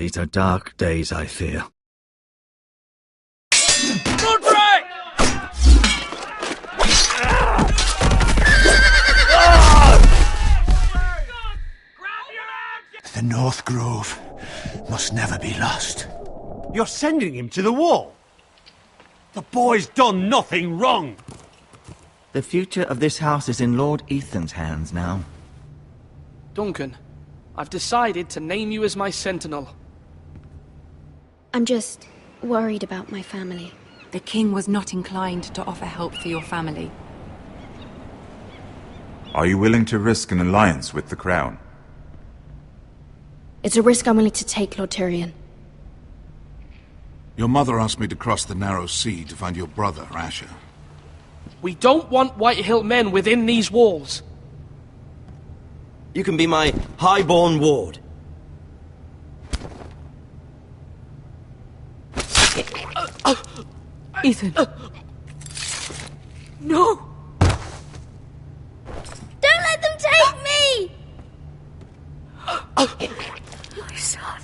These are dark days, I fear. Roderick! The North Grove must never be lost. You're sending him to the wall? The boy's done nothing wrong. The future of this house is in Lord Ethan's hands now. Duncan, I've decided to name you as my sentinel. I'm just worried about my family. The king was not inclined to offer help for your family. Are you willing to risk an alliance with the Crown? It's a risk I'm willing to take, Lord Tyrion. Your mother asked me to cross the narrow sea to find your brother, Asher. We don't want Whitehill men within these walls. You can be my highborn ward. Ethan. No! Don't let them take me! My son.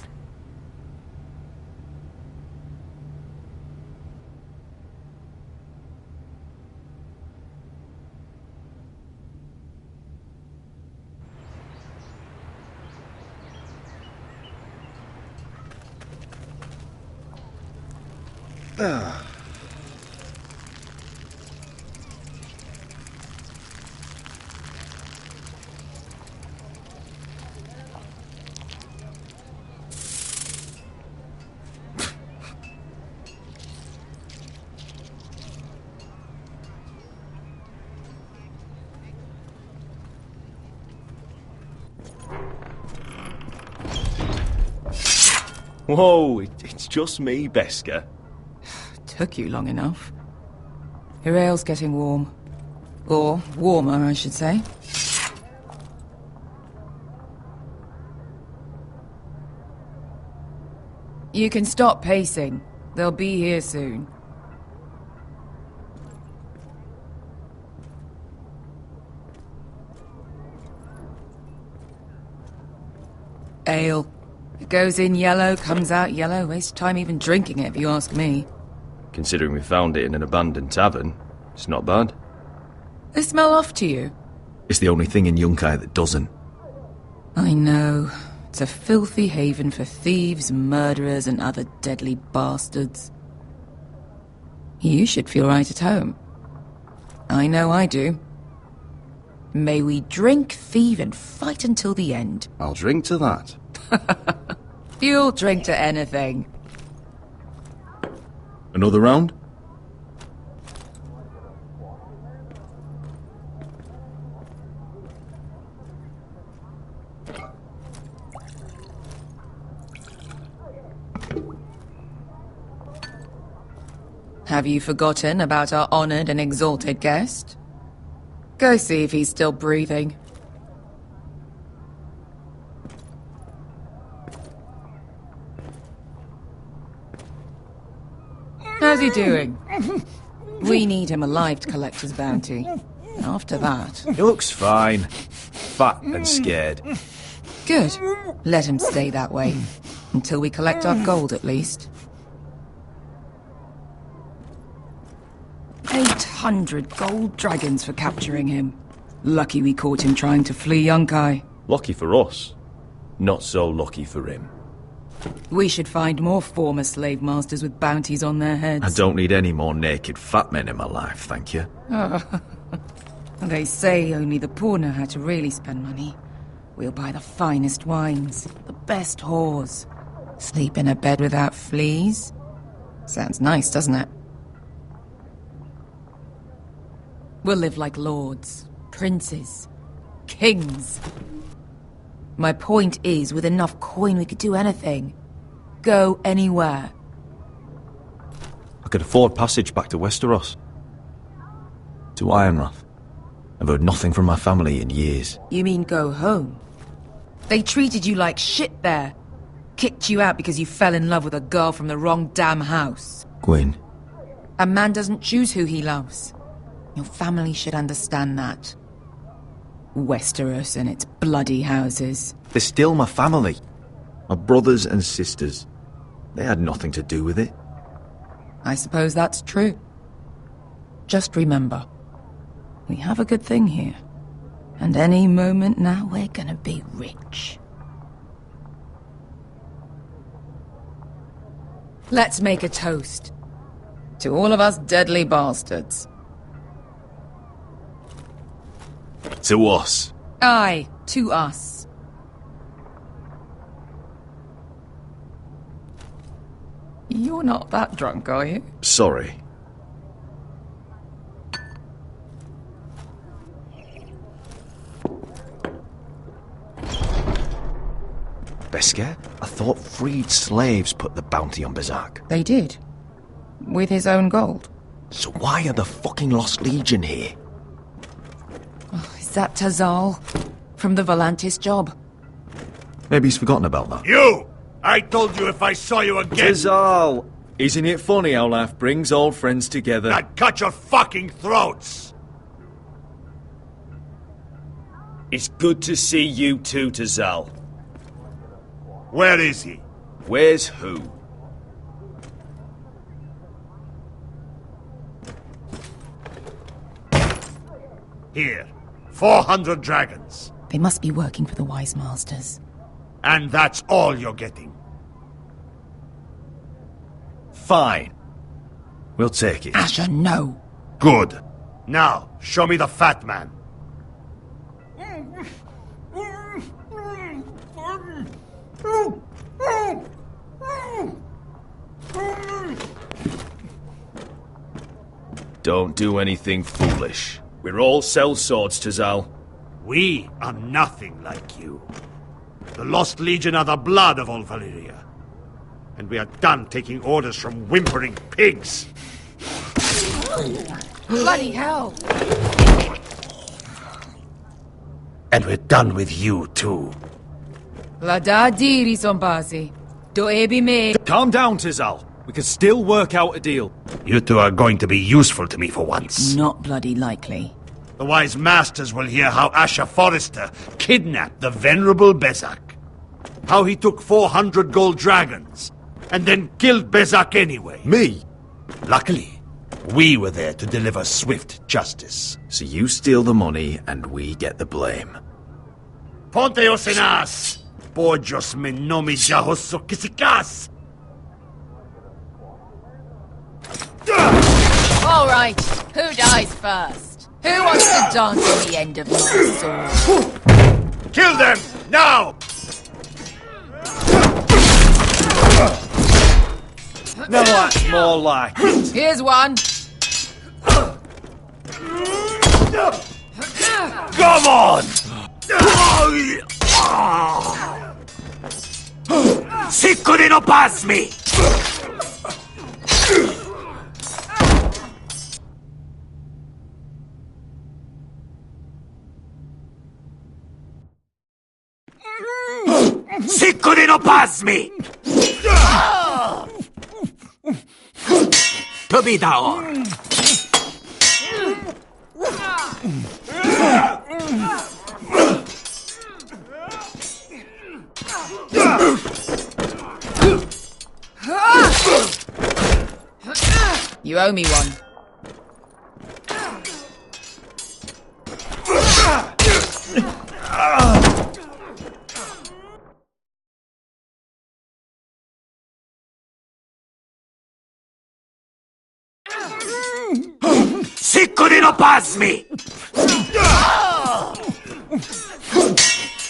Whoa, it's just me, Beska. Took you long enough. Your ale's getting warm. Or warmer, I should say. You can stop pacing. They'll be here soon. Ale. It goes in yellow, comes out yellow. Waste time even drinking it, if you ask me. Considering we found it in an abandoned tavern, it's not bad. They smell off to you? It's the only thing in Yunkai that doesn't. I know. It's a filthy haven for thieves, murderers, and other deadly bastards. You should feel right at home. I know I do. May we drink, thieve, and fight until the end. I'll drink to that. You'll drink to anything. Another round? Have you forgotten about our honored and exalted guest? Go see if he's still breathing. How's he doing? We need him alive to collect his bounty. After that... He looks fine. Fat and scared. Good. Let him stay that way. Until we collect our gold, at least. 800 gold dragons for capturing him. Lucky we caught him trying to flee Yunkai. Lucky for us. Not so lucky for him. We should find more former slave masters with bounties on their heads. I don't need any more naked fat men in my life, thank you. They say only the poor know how to really spend money. We'll buy the finest wines, the best whores. Sleep in a bed without fleas. Sounds nice, doesn't it? We'll live like lords, princes, kings. My point is, with enough coin we could do anything. Go anywhere. I could afford passage back to Westeros. To Ironrath. I've heard nothing from my family in years. You mean go home? They treated you like shit there. Kicked you out because you fell in love with a girl from the wrong damn house. Gwyn. A man doesn't choose who he loves. Your family should understand that. Westeros and its bloody houses. They're still my family. My brothers and sisters. They had nothing to do with it. I suppose that's true. Just remember, we have a good thing here. And any moment now, we're gonna be rich. Let's make a toast. To all of us deadly bastards. To us. Aye, to us. You're not that drunk, are you? Sorry. Besker? I thought freed slaves put the bounty on Berserk. They did. With his own gold. So why are the fucking Lost Legion here? Oh, is that Tazal? From the Volantis job? Maybe he's forgotten about that. You! I told you if I saw you again... Tizal! Isn't it funny how life brings old friends together? I'd cut your fucking throats! It's good to see you too, Tazal. Where is he? Where's who? Here. 400 dragons. They must be working for the Wise Masters. And that's all you're getting. Fine. We'll take it. Asher, no. Good. Now, show me the fat man. Don't do anything foolish. We're all sellswords, Tazal. We are nothing like you. The Lost Legion are the blood of all Valyria. And we are done taking orders from whimpering pigs. Bloody hell! And we're done with you, too. La da diri, Zombazi. Do ebi me. Calm down, Tizal. We can still work out a deal. You two are going to be useful to me for once. Not bloody likely. The Wise Masters will hear how Asher Forrester kidnapped the venerable Bezak. How he took 400 gold dragons, and then killed Bezak anyway. Me? Luckily, we were there to deliver swift justice. So you steal the money, and we get the blame. Ponteos en as! Pojos me nomi jahoso kisikas! All right, who dies first? Who wants to dance on the end of my sword? Kill them, now! No, that's more like it. Here's one. Come on! Sicko di no pasmi! Sicko di no pasmi! Tobidao! You owe me one. Sicko di no pasmi!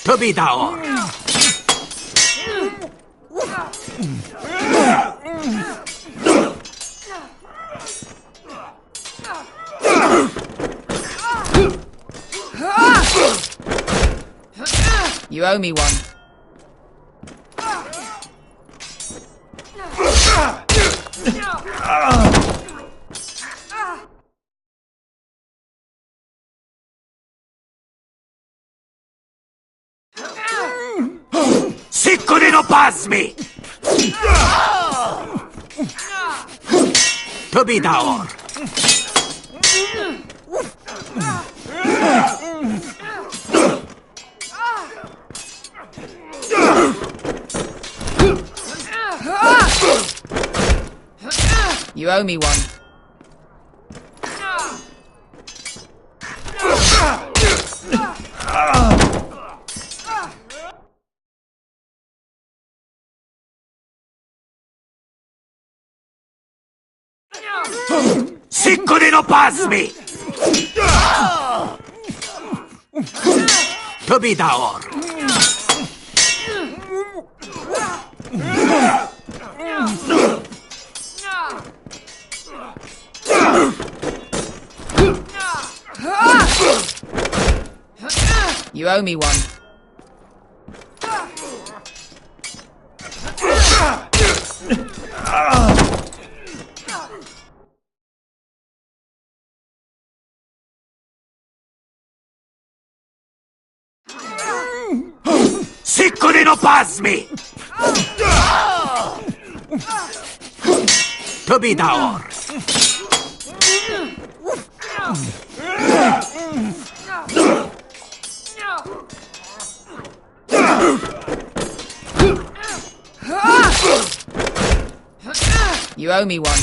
Tobidao! You owe me one. Sicko di no pasmi! Tobidao! You owe me one. Sicko di no pasmi! To be daor. You owe me one. Sicko di no pasmi! To be daor. You owe me one.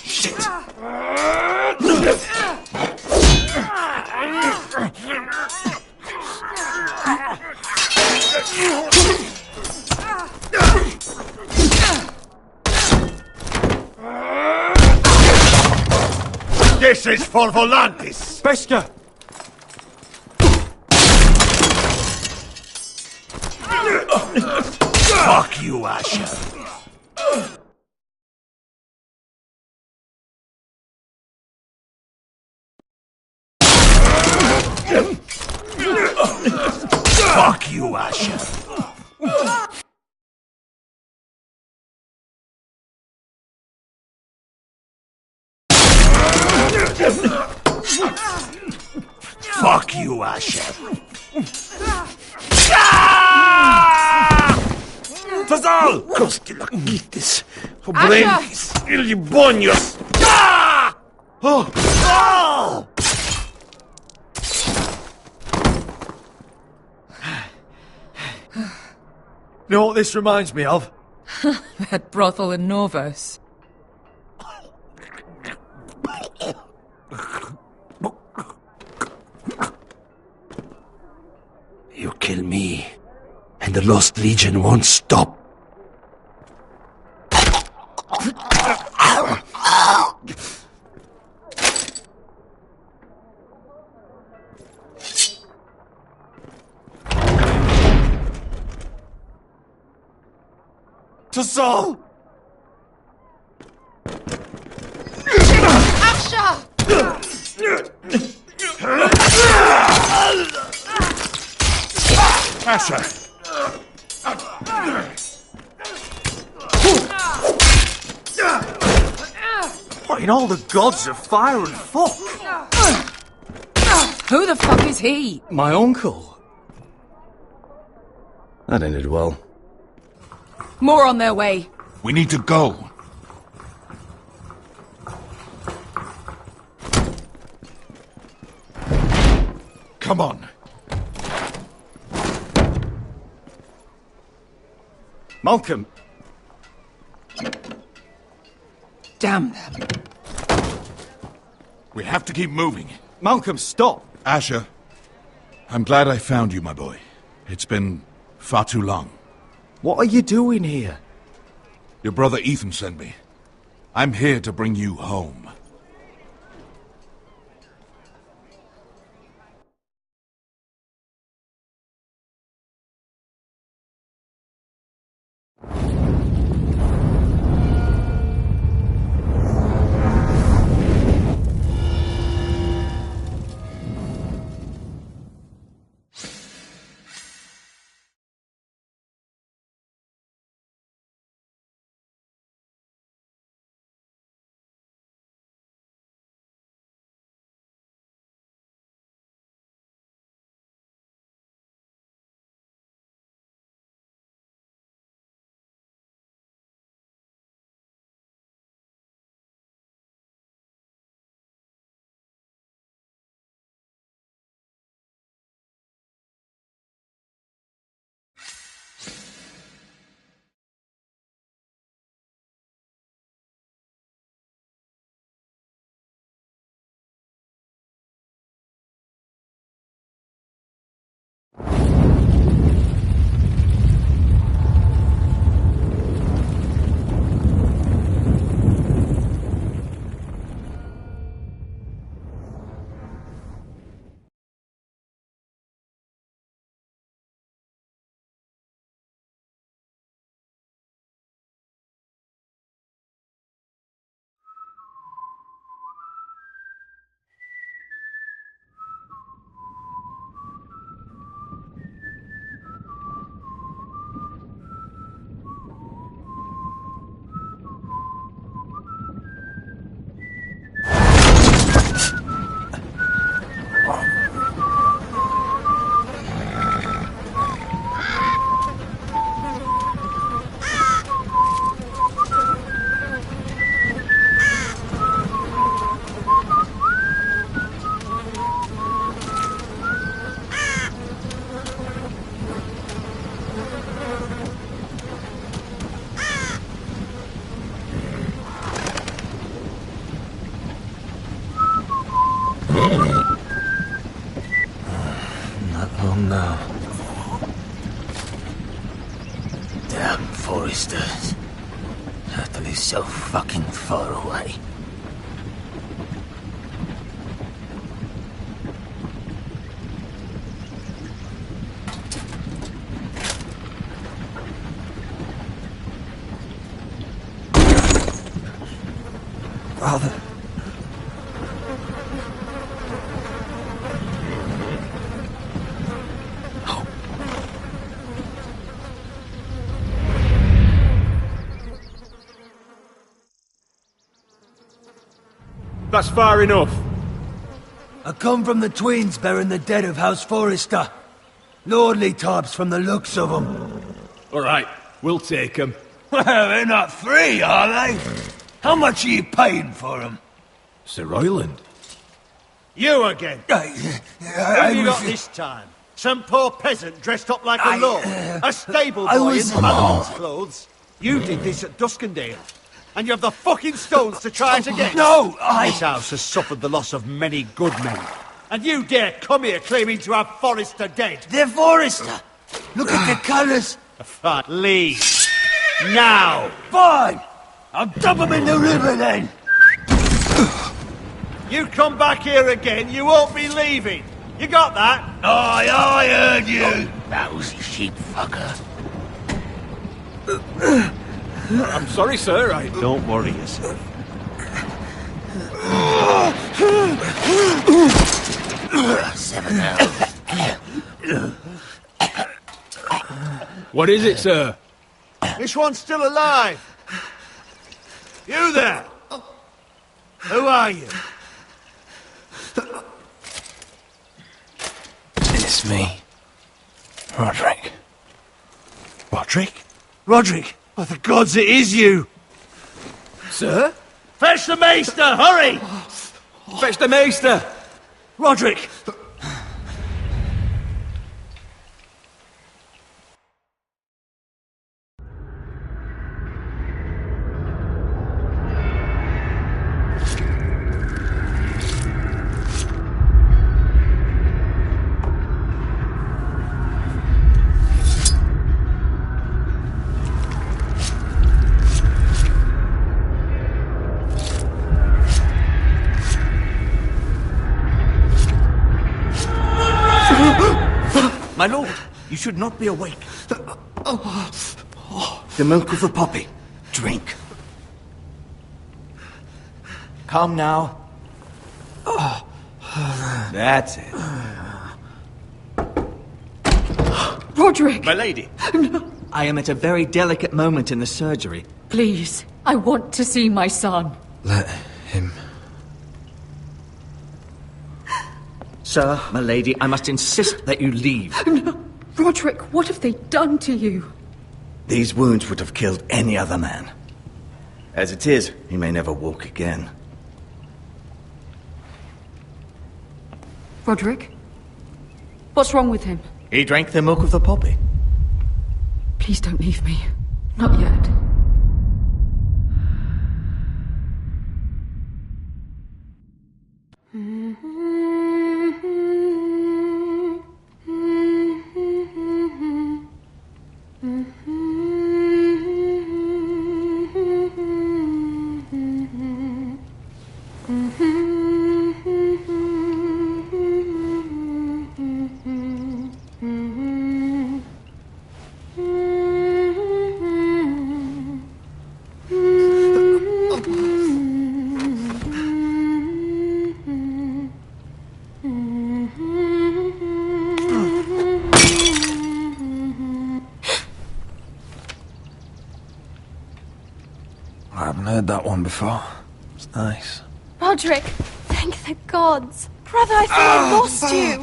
Shit! This is for Volantis! Beskar! Fuck you, Asher. Fuck you, Asher. Fuck you, Asher. Fazal! Kosti lakitis. Obrendis. Ili bonios. Oh! Oh! You know what this reminds me of? That brothel in Norvos. You kill me, and the Lost Legion won't stop. Fazal! Asher! What in all the gods of fire and fuck? Who the fuck is he? My uncle. That ended well. More on their way. We need to go. Come on. Malcolm! Damn them. We have to keep moving. Malcolm, stop! Asher, I'm glad I found you, my boy. It's been far too long. What are you doing here? Your brother Ethan sent me. I'm here to bring you home. Oh no. Damn Foresters. Turtle is so fucking far away. Father. That's far enough. I come from the Tweens bearing the dead of House Forrester. Lordly types from the looks of them. Alright, we'll take them. Well, they're not free, are they? How much are you paying for them? Sir Royland. You again? Who have you got this time? Some poor peasant dressed up like a lord? A stable boy in man's clothes? You did this at Duskendale. And you have the fucking stones to try it again? No, This house has suffered the loss of many good men. And you dare come here claiming to have Forrester dead? They're Forrester! Look at the colours! Fat, leave. Now! Fine! I'll dump them in the river then! You come back here again, you won't be leaving. You got that? Aye, I heard you! Lousy sheep fucker. I'm sorry, sir, Don't worry yourself. Seven hours. What is it, sir? This one's still alive. You there? Who are you? It's me. Roderick. Roderick? Roderick? Oh, the gods, it is you! Sir? Fetch the maester, hurry! Fetch the maester! Roderick! My lord, you should not be awake. The milk of the poppy. Drink. Calm now. That's it. Roderick! My lady. I am at a very delicate moment in the surgery. Please, I want to see my son. Let him. Sir, my lady, I must insist that you leave. No. Roderick, what have they done to you? These wounds would have killed any other man. As it is, he may never walk again. Roderick? What's wrong with him? He drank the milk of the poppy. Please don't leave me. Not yet. I haven't heard that one before. It's nice. Roderick, thank the gods. Brother, I thought I lost you.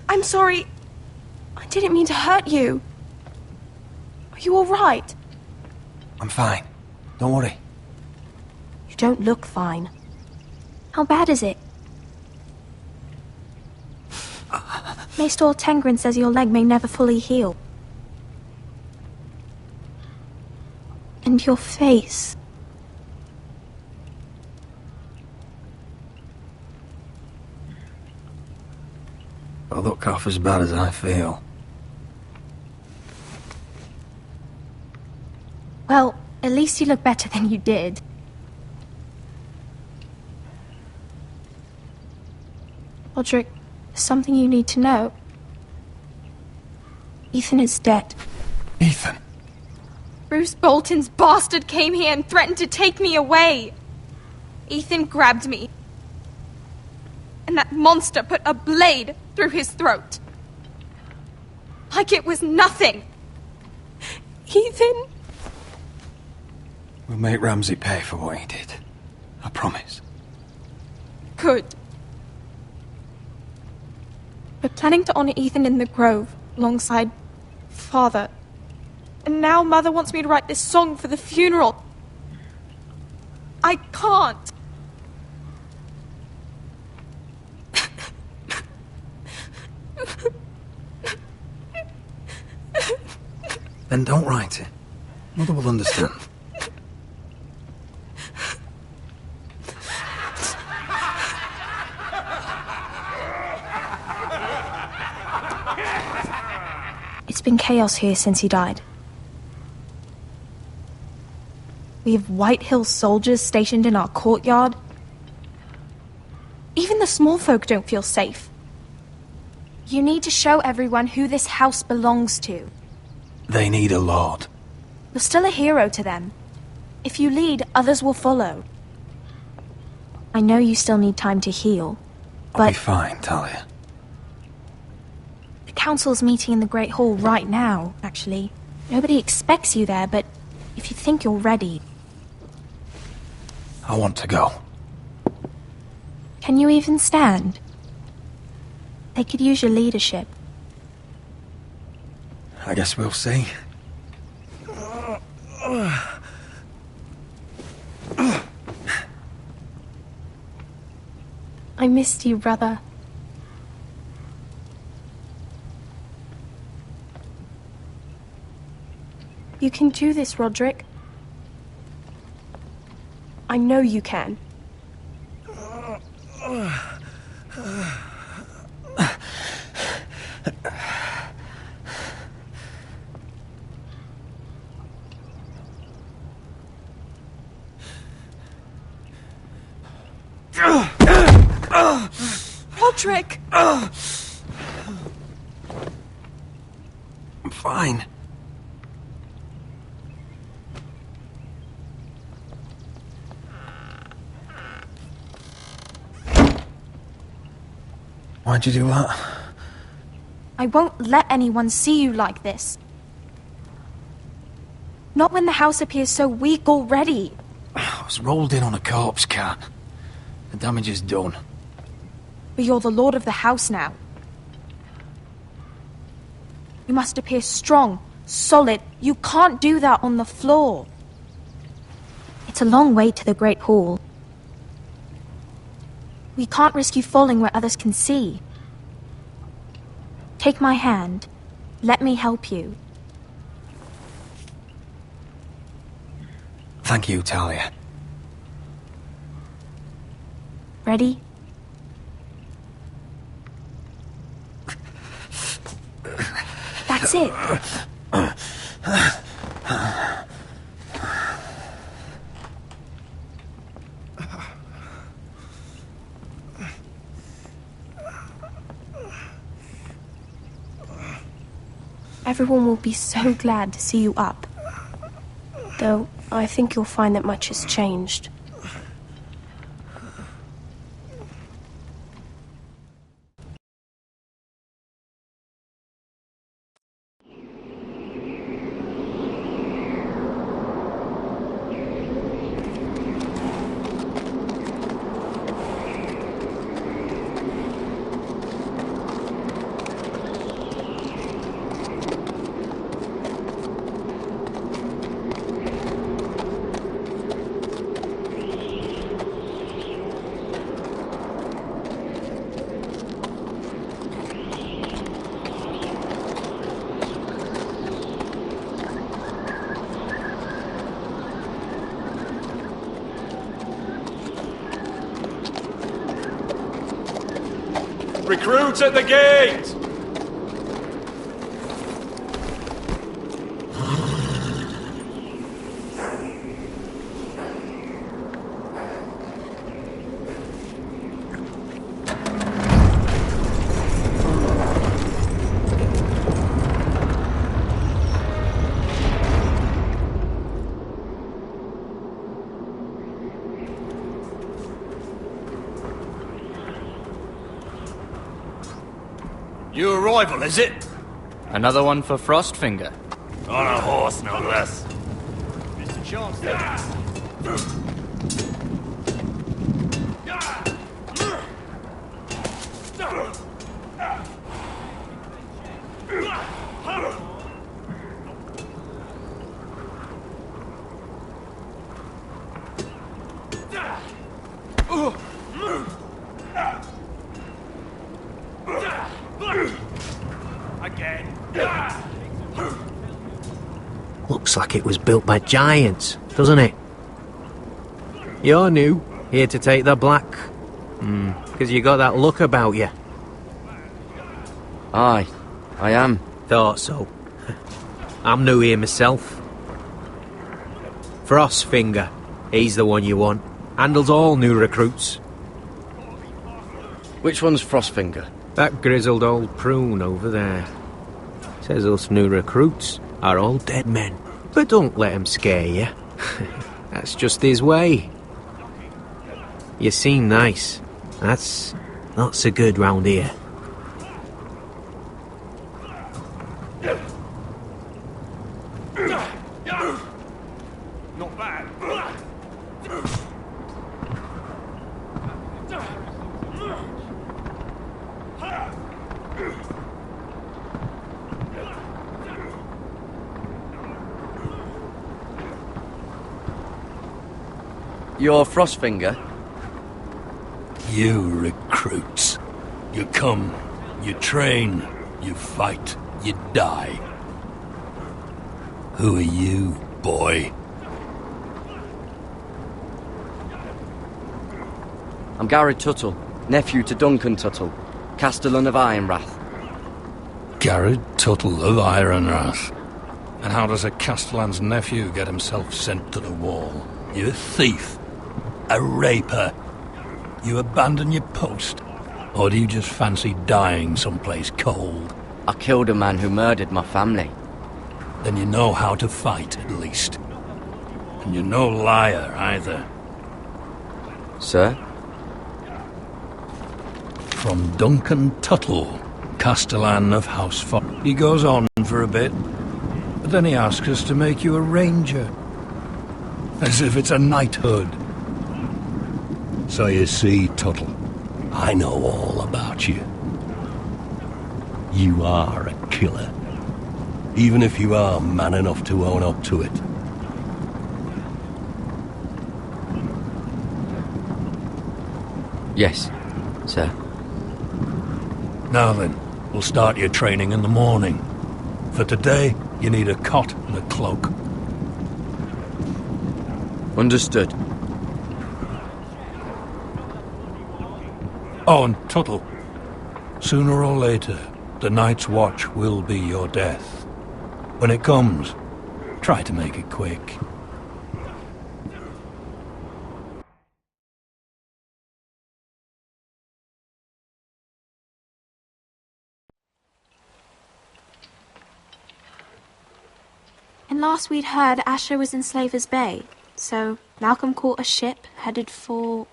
I'm sorry. I didn't mean to hurt you. Are you all right? I'm fine. Don't worry. You don't look fine. How bad is it? Maester Tengrin says your leg may never fully heal. And your face. I look half as bad as I feel. Well, at least you look better than you did. Roderick, there's something you need to know. Ethan is dead. Ethan? Bruce Bolton's bastard came here and threatened to take me away. Ethan grabbed me. And that monster put a blade through his throat. Like it was nothing. Ethan? We'll make Ramsey pay for what he did. I promise. Good. We're planning to honor Ethan in the Grove, alongside Father. And now Mother wants me to write this song for the funeral. I can't. Then don't write it. Mother will understand. It's been chaos here since he died. We have White Hill soldiers stationed in our courtyard. Even the small folk don't feel safe. You need to show everyone who this house belongs to. They need a lord. You're still a hero to them. If you lead, others will follow. I know you still need time to heal, but... I'll be fine, Talia. The council's meeting in the Great Hall right now, actually. Nobody expects you there, but if you think you're ready... I want to go. Can you even stand? They could use your leadership. I guess we'll see. I missed you, brother. You can do this, Roderick. I know you can. Roderick! I'm fine. Why'd you do that? I won't let anyone see you like this. Not when the house appears so weak already. I was rolled in on a corpse cart. The damage is done. But you're the lord of the house now. You must appear strong, solid. You can't do that on the floor. It's a long way to the Great Hall. We can't risk you falling where others can see. Take my hand. Let me help you. Thank you, Talia. Ready? That's it. Everyone will be so glad to see you up. Though, I think you'll find that much has changed. Recruits at the gate! New arrival, is it? Another one for Frostfinger. On a horse, no less. Mr. Chancellor. Looks like it was built by giants, doesn't it? You're new, here to take the black. Because you got that look about you. Aye, I am. Thought so. I'm new here myself. Frostfinger, he's the one you want. Handles all new recruits. Which one's Frostfinger? That grizzled old prune over there. Says us new recruits are all dead men. But don't let him scare you. That's just his way. You seem nice. That's not so good round here. Not bad. You're Frostfinger? You recruits. You come, you train, you fight, you die. Who are you, boy? I'm Gary Tuttle, nephew to Duncan Tuttle, Castellan of Ironrath. Garrett Tuttle of Ironrath. And how does a Castellan's nephew get himself sent to the wall? You a thief? A raper? You abandon your post? Or do you just fancy dying someplace cold? I killed a man who murdered my family. Then you know how to fight, at least. And you're no liar, either. Sir? From Duncan Tuttle, Castellan of House Fox. He goes on for a bit, but then he asks us to make you a ranger. As if it's a knighthood. So you see, Tuttle, I know all about you. You are a killer. Even if you are man enough to own up to it. Yes, sir. Now then, we'll start your training in the morning. For today, you need a cot and a cloak. Understood. Oh, and Tuttle. Sooner or later, the Night's Watch will be your death. When it comes, try to make it quick. And last we'd heard, Asher was in Slaver's Bay. So Malcolm caught a ship headed for...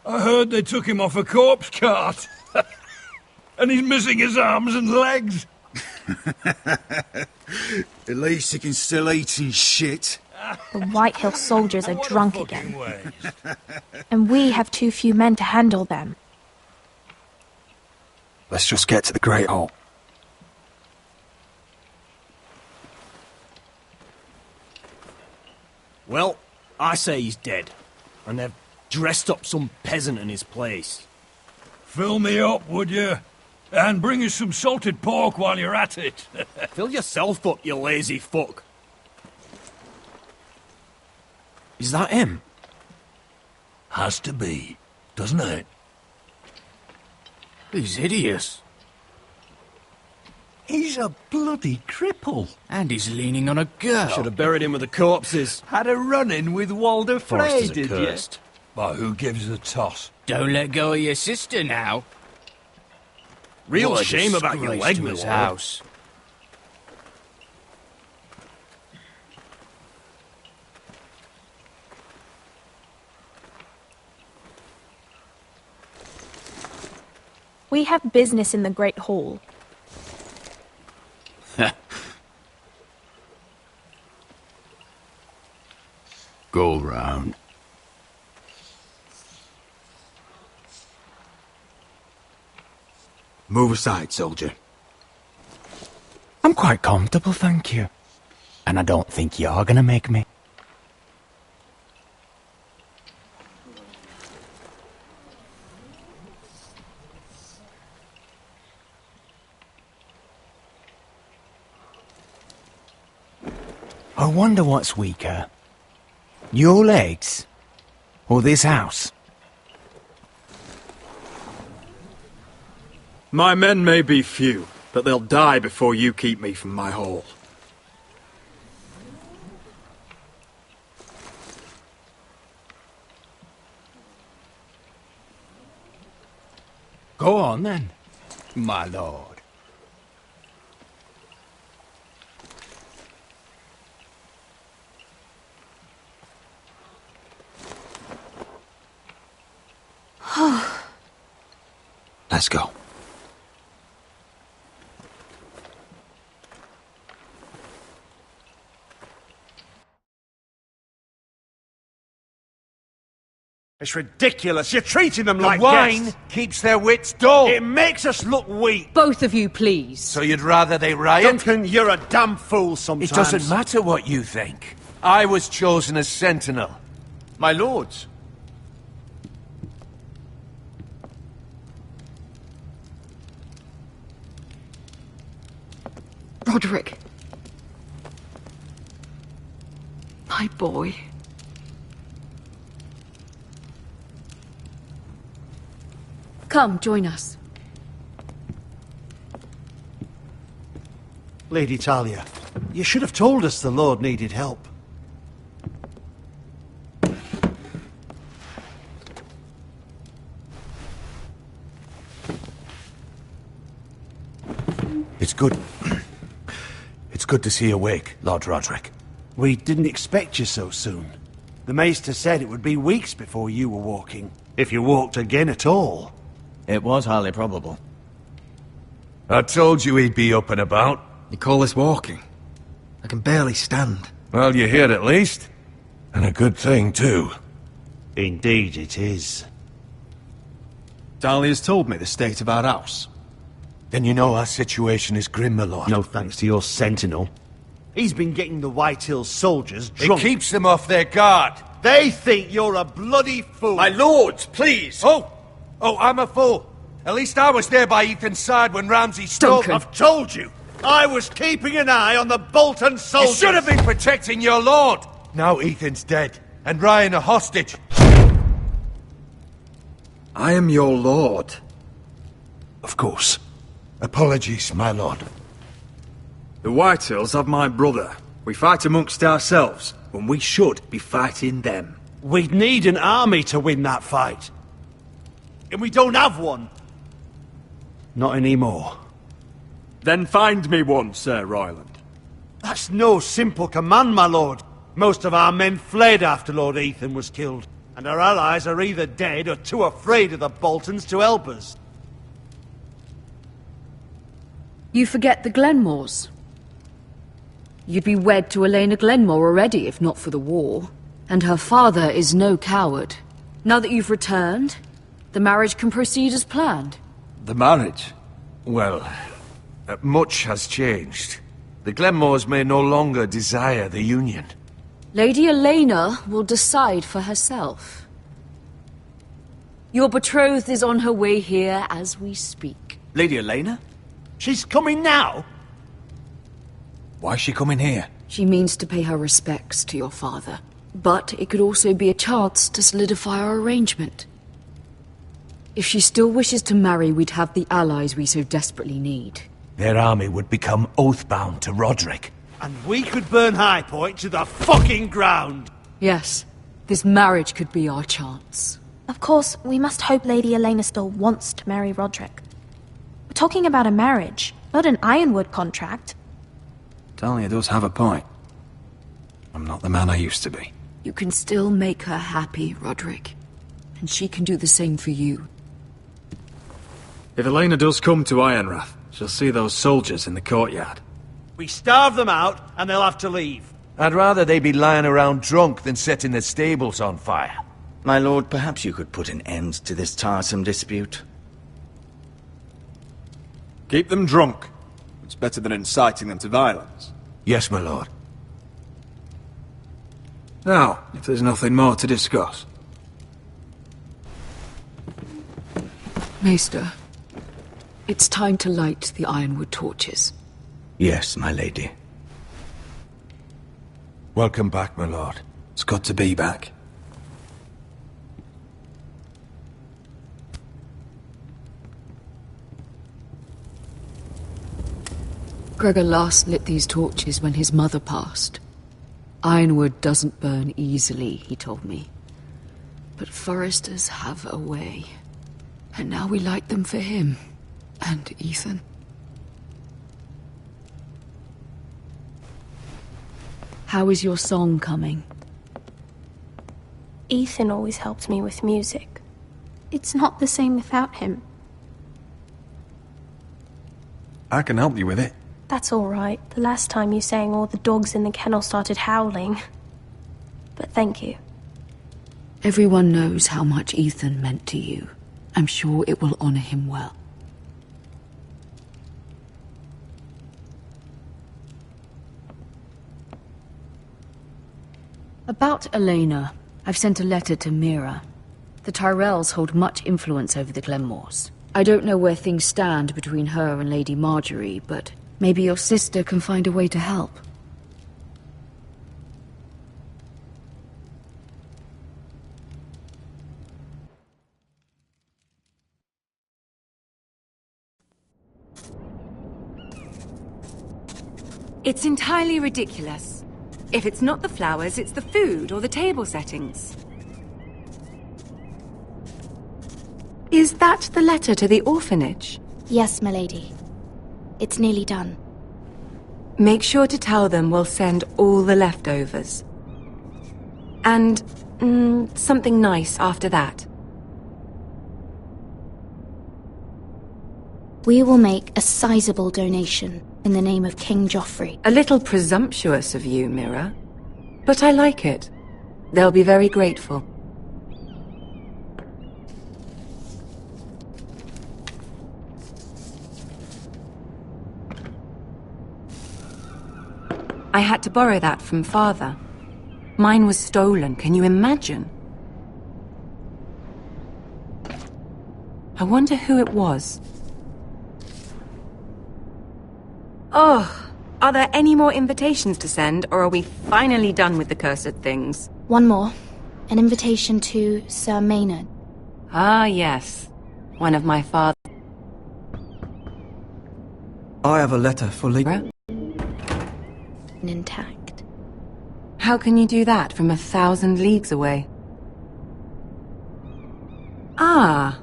I heard they took him off a corpse cart. And he's missing his arms and legs. At least he can still eat and shit. The Whitehill soldiers are drunk again. And we have too few men to handle them. Let's just get to the Great Hall. Well, I say he's dead. And they've dressed up some peasant in his place. Fill me up, would you? And bring us some salted pork while you're at it. Fill yourself up, you lazy fuck. Is that him? Has to be, doesn't it? He's hideous. He's a bloody cripple. And he's leaning on a girl. Should have buried him with the corpses. Had a run-in with Walder Frey, Foresters are did you? cursed. But who gives a toss? Don't let go of your sister now. Real What a shame about your disgrace leg, to my his lord. house. We have business in the Great Hall. Go round. Move aside, soldier. I'm quite comfortable, thank you. And I don't think you're gonna make me. I wonder what's weaker. Your legs? Or this house? My men may be few, but they'll die before you keep me from my hall. Go on then, my lord. Let's go. It's ridiculous. You're treating them The like wine guests. keeps their wits dull. It makes us look weak. Both of you, please. So you'd rather they riot? Duncan, you're a damn fool sometimes. It doesn't matter what you think. I was chosen as sentinel. My lords. Roderick. My boy. Come, join us. Lady Talia, you should have told us the Lord needed help. It's good. It's good to see you awake, Lord Roderick. We didn't expect you so soon. The Maester said it would be weeks before you were walking, if you walked again at all. It was highly probable. I told you he'd be up and about. You call this walking? I can barely stand. Well, you're here at least. And a good thing, too. Indeed it is. Dahlia's told me the state of our house. Then you know our situation is grim, my lord. No thanks to your sentinel. He's been getting the White Hills soldiers drunk. It keeps them off their guard. They think you're a bloody fool. My lords, please! Oh, I'm a fool. At least I was there by Ethan's side when Ramsay stole... I've told you. I was keeping an eye on the Bolton soldiers. You should have been protecting your lord. Now Ethan's dead, and Ryan a hostage. I am your lord. Of course. Apologies, my lord. The Whitehills have my brother. We fight amongst ourselves, when we should be fighting them. We'd need an army to win that fight. And we don't have one. Not anymore. Then find me one, Sir Royland. That's no simple command, my lord. Most of our men fled after Lord Ethan was killed, and our allies are either dead or too afraid of the Boltons to help us. You forget the Glenmores. You'd be wed to Elena Glenmore already, if not for the war. And her father is no coward. Now that you've returned, the marriage can proceed as planned. The marriage? Well, much has changed. The Glenmores may no longer desire the union. Lady Elena will decide for herself. Your betrothed is on her way here as we speak. Lady Elena? She's coming now? Why's she coming here? She means to pay her respects to your father. But it could also be a chance to solidify our arrangement. If she still wishes to marry, we'd have the allies we so desperately need. Their army would become oath-bound to Roderick. And we could burn High Point to the fucking ground! Yes, this marriage could be our chance. Of course, we must hope Lady Elena still wants to marry Roderick. We're talking about a marriage, not an Ironwood contract. Talia does have a point. I'm not the man I used to be. You can still make her happy, Roderick. And she can do the same for you. If Elena does come to Ironrath, she'll see those soldiers in the courtyard. We starve them out, and they'll have to leave. I'd rather they be lying around drunk than setting the stables on fire. My lord, perhaps you could put an end to this tiresome dispute. Keep them drunk. It's better than inciting them to violence. Yes, my lord. Now, if there's nothing more to discuss. Maester, it's time to light the Ironwood torches. Yes, my lady. Welcome back, my lord. It's good to be back. Gregor last lit these torches when his mother passed. Ironwood doesn't burn easily, he told me. But foresters have a way. And now we light them for him. And Ethan. How is your song coming? Ethan always helped me with music. It's not the same without him. I can help you with it. That's all right. The last time you sang, all the dogs in the kennel started howling. But thank you. Everyone knows how much Ethan meant to you. I'm sure it will honor him well. About Elena, I've sent a letter to Mira. The Tyrells hold much influence over the Glenmores. I don't know where things stand between her and Lady Marjorie, but maybe your sister can find a way to help. It's entirely ridiculous. If it's not the flowers, it's the food or the table settings. Is that the letter to the orphanage? Yes, my lady. It's nearly done. Make sure to tell them we'll send all the leftovers. And, something nice after that. We will make a sizable donation in the name of King Joffrey. A little presumptuous of you, Mira. But I like it. They'll be very grateful. I had to borrow that from Father. Mine was stolen, can you imagine? I wonder who it was. Oh, are there any more invitations to send, or are we finally done with the cursed things? One more. An invitation to Sir Maynard. Ah, yes. One of my father. I have a letter for Lady... Intact. How can you do that from 1,000 leagues away? Ah.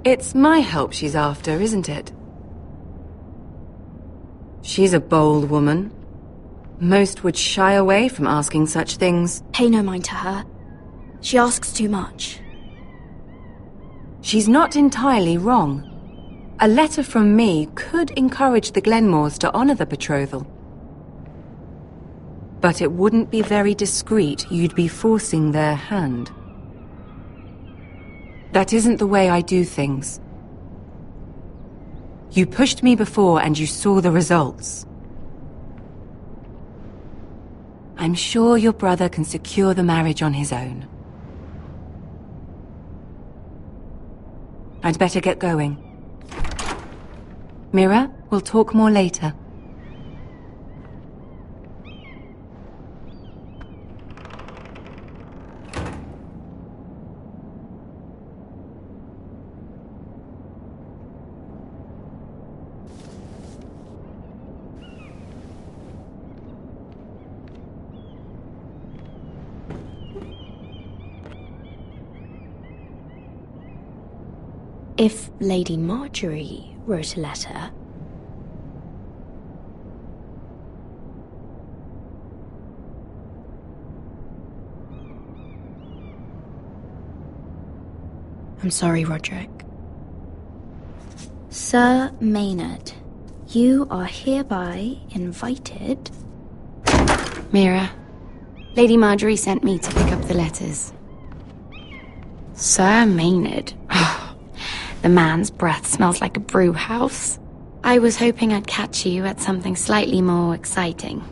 It's my help she's after, isn't it? She's a bold woman. Most would shy away from asking such things. Pay no mind to her. She asks too much. She's not entirely wrong. A letter from me could encourage the Glenmores to honor the betrothal. But it wouldn't be very discreet. You'd be forcing their hand. That isn't the way I do things. You pushed me before and you saw the results. I'm sure your brother can secure the marriage on his own. I'd better get going. Mira, we'll talk more later. If Lady Marjorie wrote a letter... I'm sorry, Roderick. Sir Maynard, you are hereby invited... Mira, Lady Marjorie sent me to pick up the letters. Sir Maynard. The man's breath smells like a brew house. I was hoping I'd catch you at something slightly more exciting.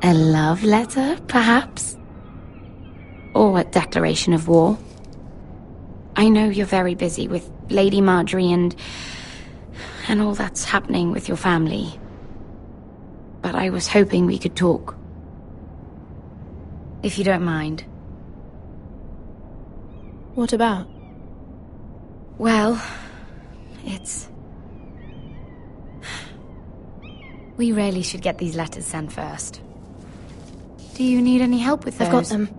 A love letter, perhaps? Or a declaration of war? I know you're very busy with Lady Marjorie and all that's happening with your family. But I was hoping we could talk. If you don't mind. What about? Well, it's... We really should get these letters sent first. Do you need any help with those? I've got them.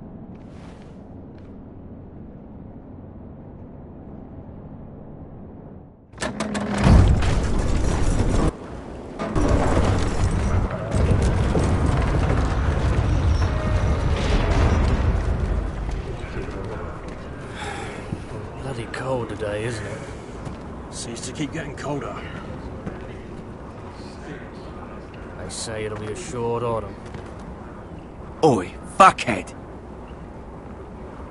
Bloody cold today, isn't it? Seems to keep getting colder. They say it'll be a short autumn. Oi, fuckhead!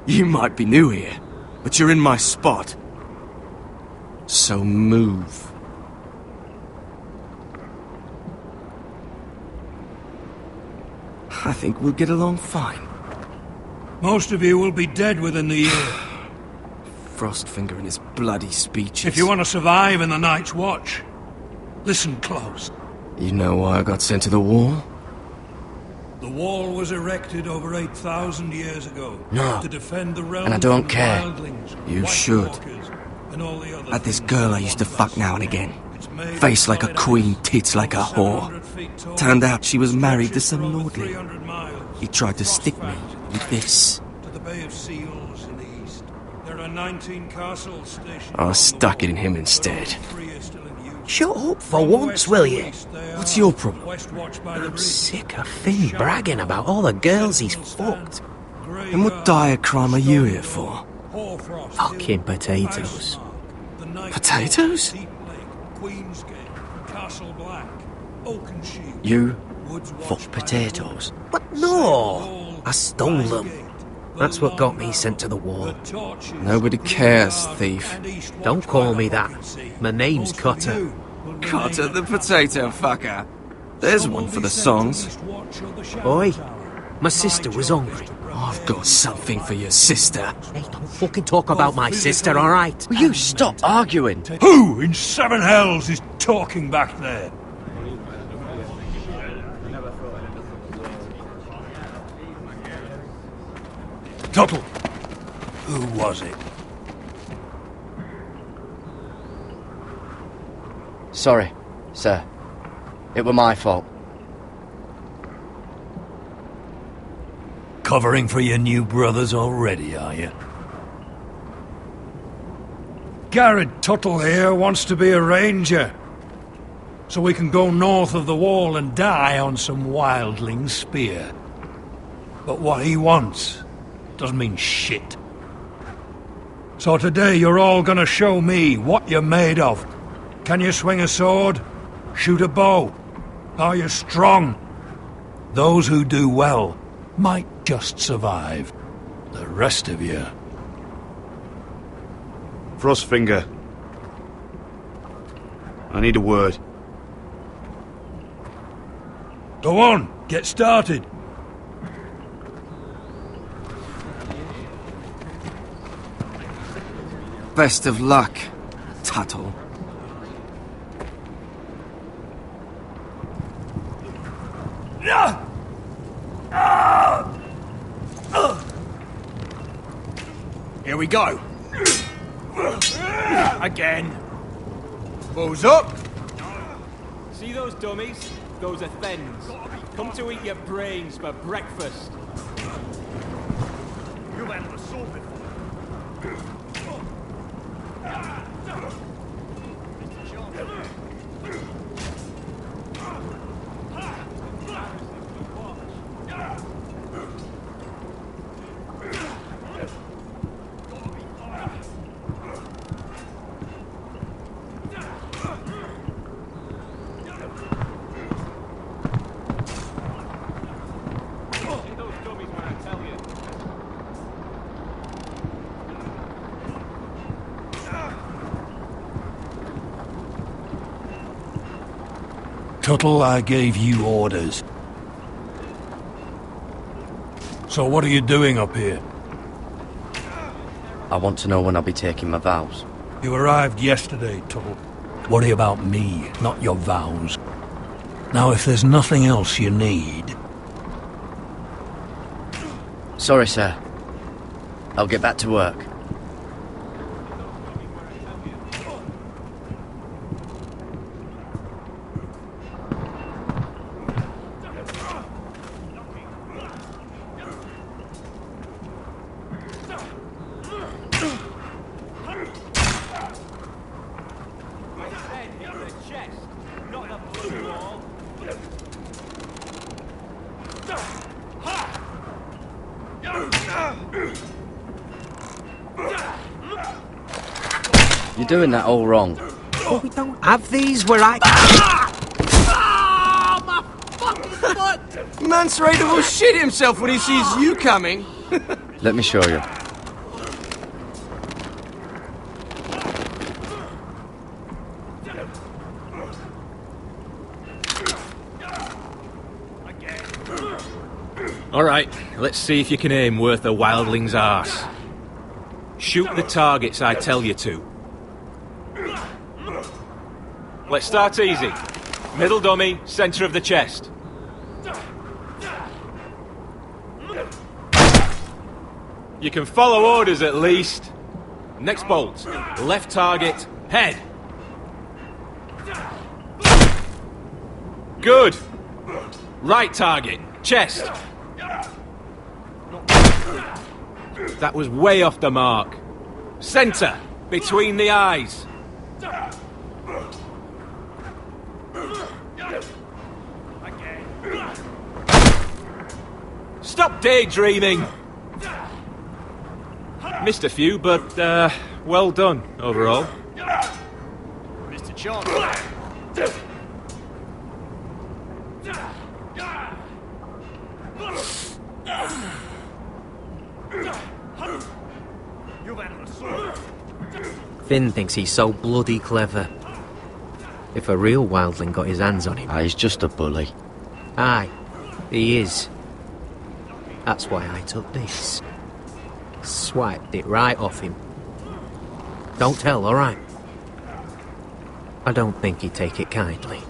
You might be new here, but you're in my spot. So move. I think we'll get along fine. Most of you will be dead within the year. Frostfinger and his bloody speeches. If you want to survive in the Night's Watch, listen close. You know why I got sent to the wall? The wall was erected over 8,000 years ago. No. To defend the realm And I don't from care. wildlings, You White should. Walkers, and all the other Had this things girl I that used to want fuck us. now and again. It's made Face of like a solid queen, ice, tits like a over whore. 700 feet tall, Turned out she was married to stretches some for over lordly. 300 miles. He tried to stick me with this. To the Bay of Seals in the east. There are 19 castles stationed I along stuck the it in wall, him but instead. only 3 are still in use. Shut up for From once, west will to you? east, they What's are your problem? west watched by the I'm bridge. sick of Finn bragging about all the girls he's fucked. And what dire crime are you here for? Fucking potatoes. Potatoes? Oakenshield, You Fuck potatoes. What? No! I stole them. That's what got me sent to the wall. Nobody cares, thief. Don't call me that. My name's Cutter. Cotter the potato fucker. There's one for the songs. Oi, my sister was hungry. I've got something for your sister. Hey, don't fucking talk about my sister, alright? Will you stop arguing? Who in seven hells is talking back there? Tuttle. Who was it? Sorry, sir. It were my fault. Covering for your new brothers already, are you? Garrett Tuttle here wants to be a ranger. So we can go north of the wall and die on some wildling's spear. But what he wants doesn't mean shit. So today you're all gonna show me what you're made of. Can you swing a sword? Shoot a bow? Are you strong? Those who do well might just survive. The rest of you... Frostfinger. I need a word. Go on, get started. Best of luck, Tuttle. Here we go. Again. Balls up. See those dummies? Those are thens. Come to eat your brains for breakfast. You've had an assault before. Tuttle, I gave you orders. So what are you doing up here? I want to know when I'll be taking my vows. You arrived yesterday, Tuttle. Worry about me, not your vows. Now, if there's nothing else you need... Sorry, sir. I'll get back to work. You're doing that all wrong. But we don't have these where I... Oh, my fucking foot! Man's ready to go shit himself when he sees you coming. Let me show you. All right, let's see if you can aim worth a wildling's arse. Shoot the targets I tell you to. Let's start easy. Middle dummy, centre of the chest. You can follow orders at least. Next bolt. Left target, head. Good. Right target, chest. That was way off the mark. Centre, between the eyes. Stop daydreaming! Missed a few, but, well done, overall. Mr. Chancellor. Finn thinks he's so bloody clever. If a real wildling got his hands on him... He's just a bully. Aye, he is. That's why I took this. Swiped it right off him. Don't tell, alright? I don't think he'd take it kindly.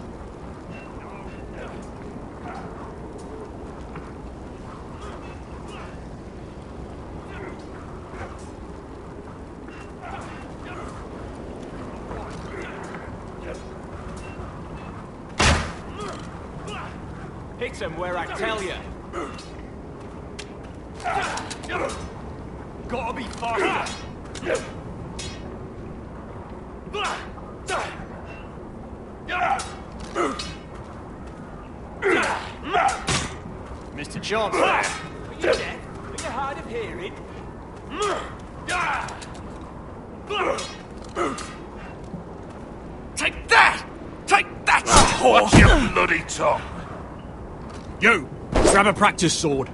Hit him where I tell you. Gotta be faster. Mr. Chancellor. Are you deaf? Are you hard of hearing? Take that! Take that! Watch your bloody tongue! You! Grab a practice sword.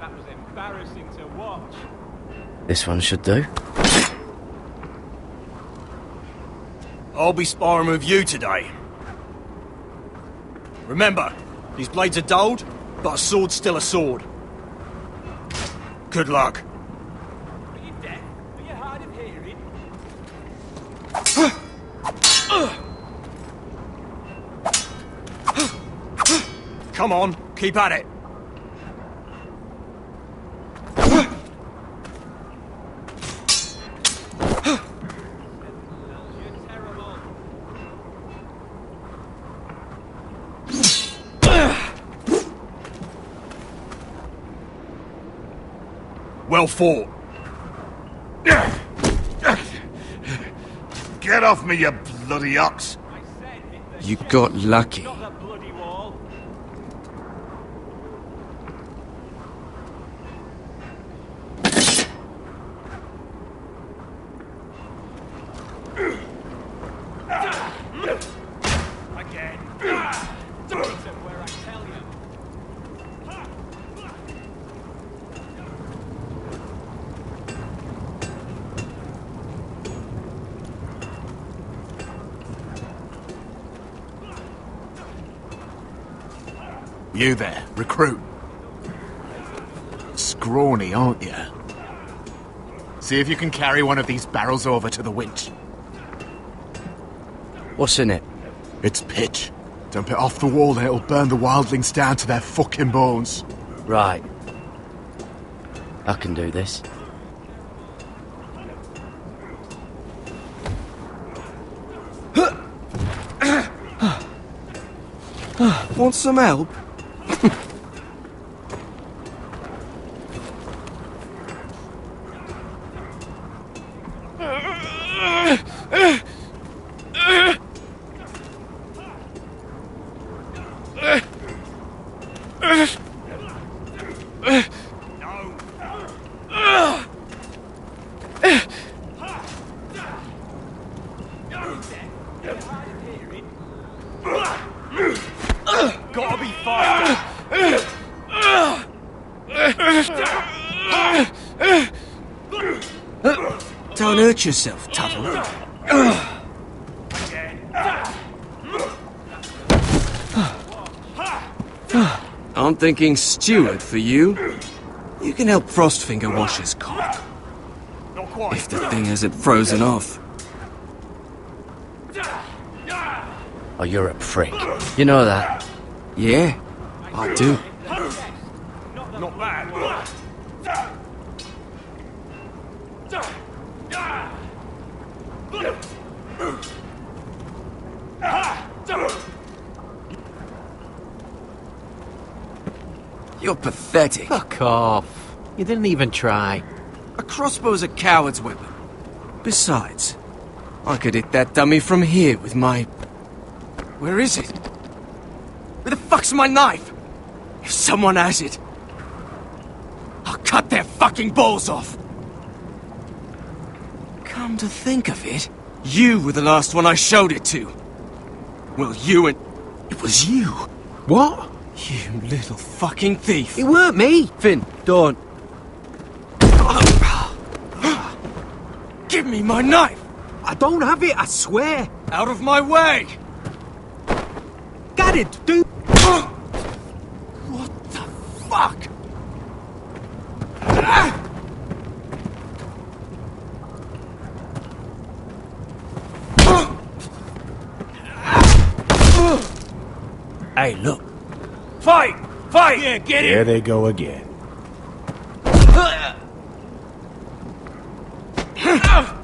That was embarrassing to watch. This one should do. I'll be sparring with you today. Remember, these blades are dulled, but a sword's still a sword. Good luck. Are you deaf? Are you hard of hearing? Come on, keep at it. Well fought. Get off me, you bloody ox! You got lucky. You there, recruit. Scrawny, aren't you? See if you can carry one of these barrels over to the winch. What's in it? It's pitch. Dump it off the wall and it'll burn the wildlings down to their fucking bones. Right. I can do this. Want some help? Gotta be faster. Don't hurt yourself, Tuttle. I'm thinking steward for you. You can help Frostfinger wash his cock. If the thing hasn't frozen off. Oh, you're a prick. You know that? Yeah, I do. Not bad. You're pathetic. Fuck off. You didn't even try. A crossbow's a coward's weapon. Besides, I could hit that dummy from here with my... Where is it? Where the fuck's my knife? If someone has it, I'll cut their fucking balls off. Come to think of it, you were the last one I showed it to. Well, you and... It was you. What? You little fucking thief. It weren't me. Finn, don't. Give me my knife! I don't have it, I swear. Out of my way! Got it, dude. What the fuck? Hey, look. Fight! Fight! Yeah, get it! There they go again. Get up!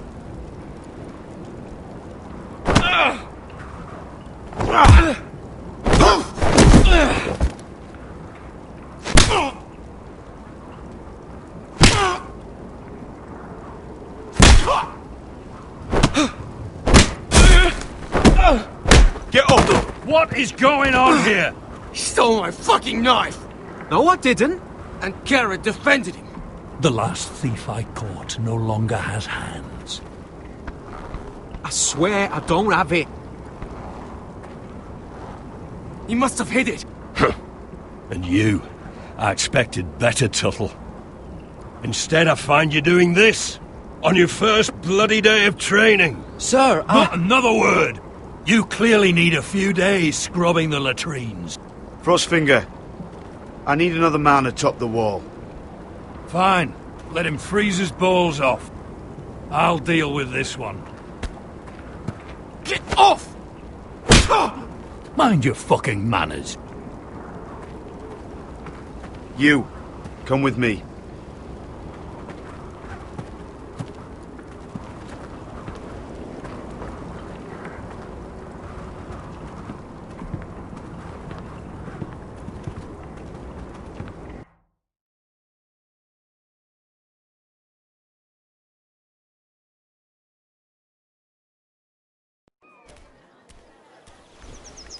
What is going on here? He stole my fucking knife! No, I didn't. And Garrett defended him. The last thief I caught no longer has hands. I swear I don't have it. He must have hid it. And you, I expected better, Tuttle. Instead, I find you doing this on your first bloody day of training. Sir, Not another word! You clearly need a few days scrubbing the latrines. Frostfinger, I need another man atop the wall. Fine. Let him freeze his balls off. I'll deal with this one. Get off! Mind your fucking manners. You, come with me.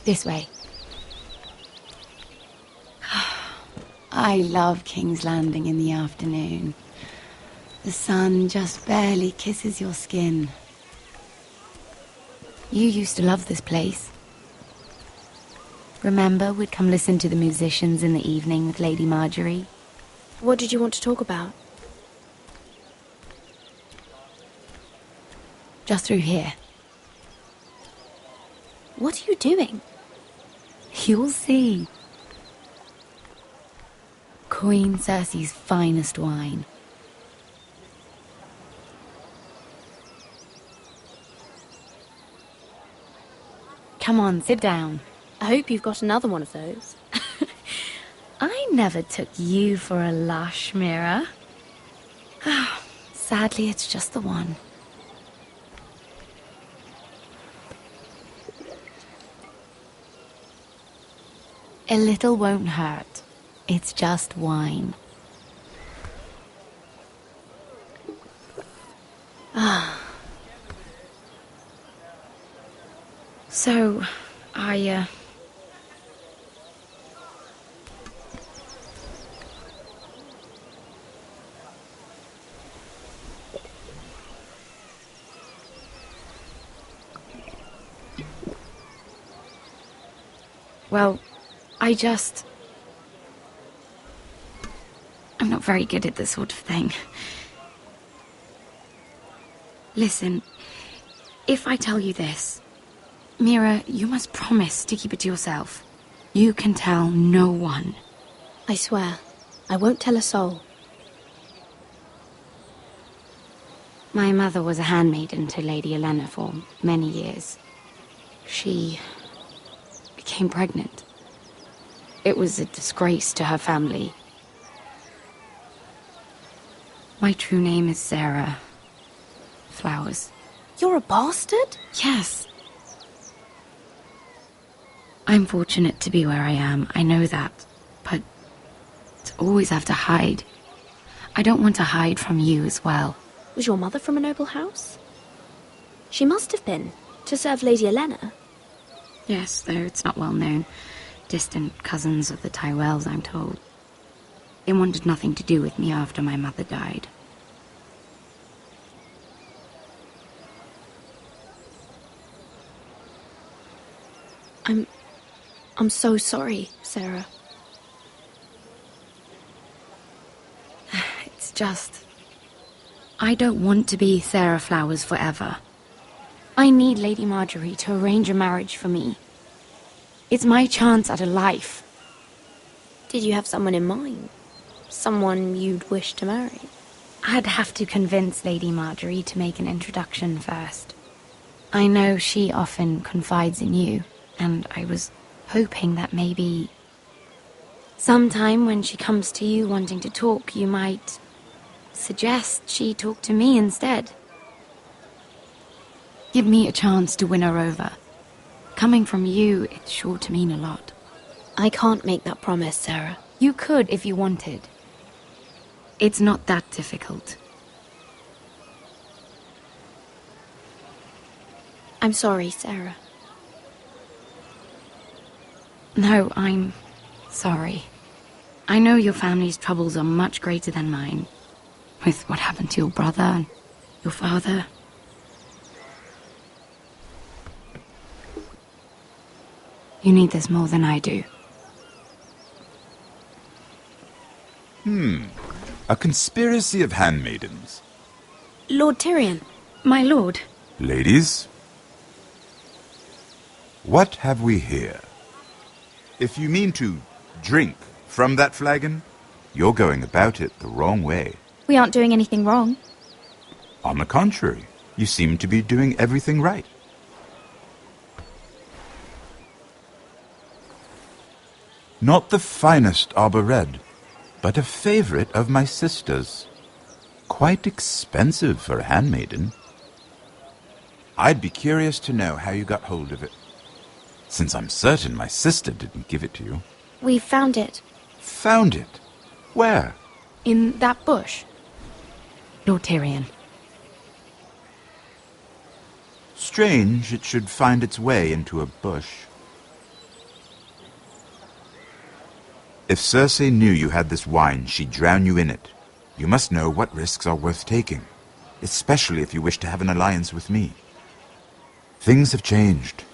This way. I love King's Landing in the afternoon. The sun just barely kisses your skin. You used to love this place. Remember, we'd come listen to the musicians in the evening with Lady Marjorie? What did you want to talk about? Just through here. What are you doing? You'll see. Queen Cersei's finest wine. Come on, sit down. I hope you've got another one of those. I never took you for a lush, Mira. Sadly, it's just the one. A little won't hurt. It's just wine. So, well, I'm not very good at this sort of thing. Listen, if I tell you this, Mira, you must promise to keep it to yourself. You can tell no one. I swear, I won't tell a soul. My mother was a handmaiden to Lady Olenna for many years. She became pregnant. It was a disgrace to her family. My true name is Sarah Flowers. You're a bastard? Yes. I'm fortunate to be where I am, I know that. But to always have to hide. I don't want to hide from you as well. Was your mother from a noble house? She must have been, to serve Lady Olenna. Yes, though it's not well known. Distant cousins of the Tyrells, I'm told. They wanted nothing to do with me after my mother died. I'm so sorry, Sarah. It's just... I don't want to be Sarah Flowers forever. I need Lady Marjorie to arrange a marriage for me. It's my chance at a life. Did you have someone in mind? Someone you'd wish to marry? I'd have to convince Lady Marjorie to make an introduction first. I know she often confides in you, and I was hoping that maybe sometime when she comes to you wanting to talk, you might suggest she talk to me instead. Give me a chance to win her over. Coming from you, it's sure to mean a lot. I can't make that promise, Sarah. You could if you wanted. It's not that difficult. I'm sorry, Sarah. No, I'm sorry. I know your family's troubles are much greater than mine. With what happened to your brother and your father. You need this more than I do. A conspiracy of handmaidens. Lord Tyrion. My lord. Ladies, what have we here? If you mean to drink from that flagon, you're going about it the wrong way. We aren't doing anything wrong. On the contrary, you seem to be doing everything right. Not the finest arbor red, but a favorite of my sister's. Quite expensive for a handmaiden. I'd be curious to know how you got hold of it, since I'm certain my sister didn't give it to you. We found it. Found it? Where? In that bush. Lord Tyrion. Strange it should find its way into a bush. If Cersei knew you had this wine, she'd drown you in it. You must know what risks are worth taking, especially if you wish to have an alliance with me. Things have changed.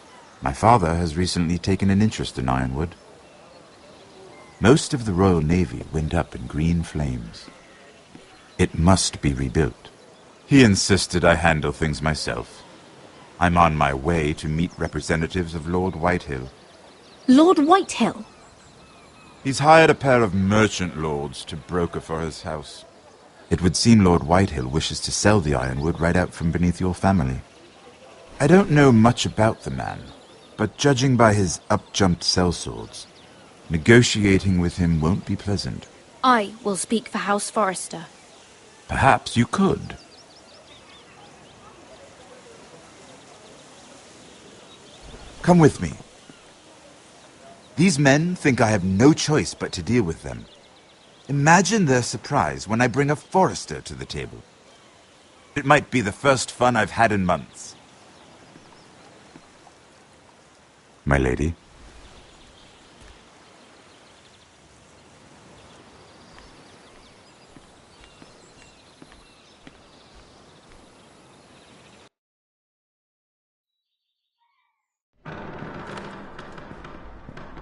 My father has recently taken an interest in Ironwood. Most of the Royal Navy went up in green flames. It must be rebuilt. He insisted I handle things myself. I'm on my way to meet representatives of Lord Whitehill. Lord Whitehill? He's hired a pair of merchant lords to broker for his house. It would seem Lord Whitehill wishes to sell the Ironwood right out from beneath your family. I don't know much about the man, but judging by his up-jumped sellswords, negotiating with him won't be pleasant. I will speak for House Forrester. Perhaps you could. Come with me. These men think I have no choice but to deal with them. Imagine their surprise when I bring a Forrester to the table. It might be the first fun I've had in months. My lady.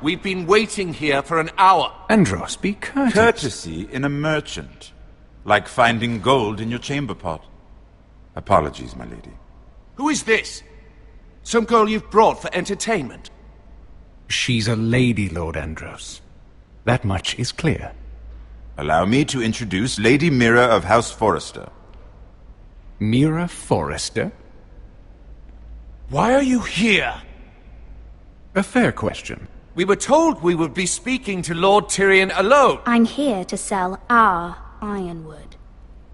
We've been waiting here for an hour. Andros, be courteous. Courtesy in a merchant. Like finding gold in your chamber pot. Apologies, my lady. Who is this? Some girl you've brought for entertainment? She's a lady, Lord Andros. That much is clear. Allow me to introduce Lady Mira of House Forrester. Mira Forrester? Why are you here? A fair question. We were told we would be speaking to Lord Tyrion alone. I'm here to sell our Ironwood,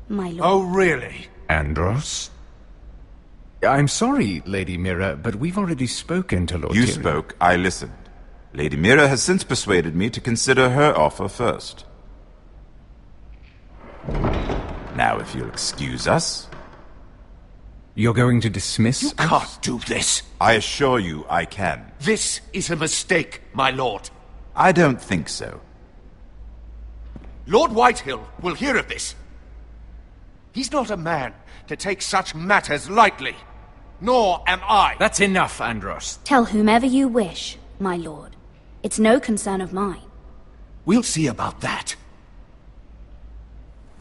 my lord. Oh, really? Andros? I'm sorry, Lady Mira, but we've already spoken to Lord Tyrion. You spoke, I listened. Lady Mira has since persuaded me to consider her offer first. Now, if you'll excuse us... You're going to dismiss You can't do this. I assure you I can. This is a mistake, my lord. I don't think so. Lord Whitehill will hear of this. He's not a man to take such matters lightly. Nor am I. That's enough, Andros. Tell whomever you wish, my lord. It's no concern of mine. We'll see about that.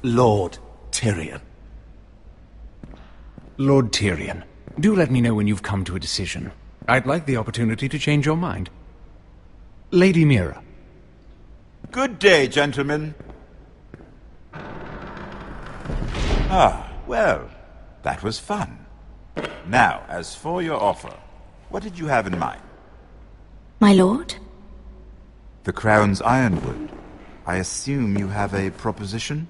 Lord Tyrion. Lord Tyrion, do let me know when you've come to a decision. I'd like the opportunity to change your mind. Lady Mira. Good day, gentlemen. Ah, well, that was fun. Now, as for your offer, what did you have in mind? My lord? The Crown's Ironwood. I assume you have a proposition?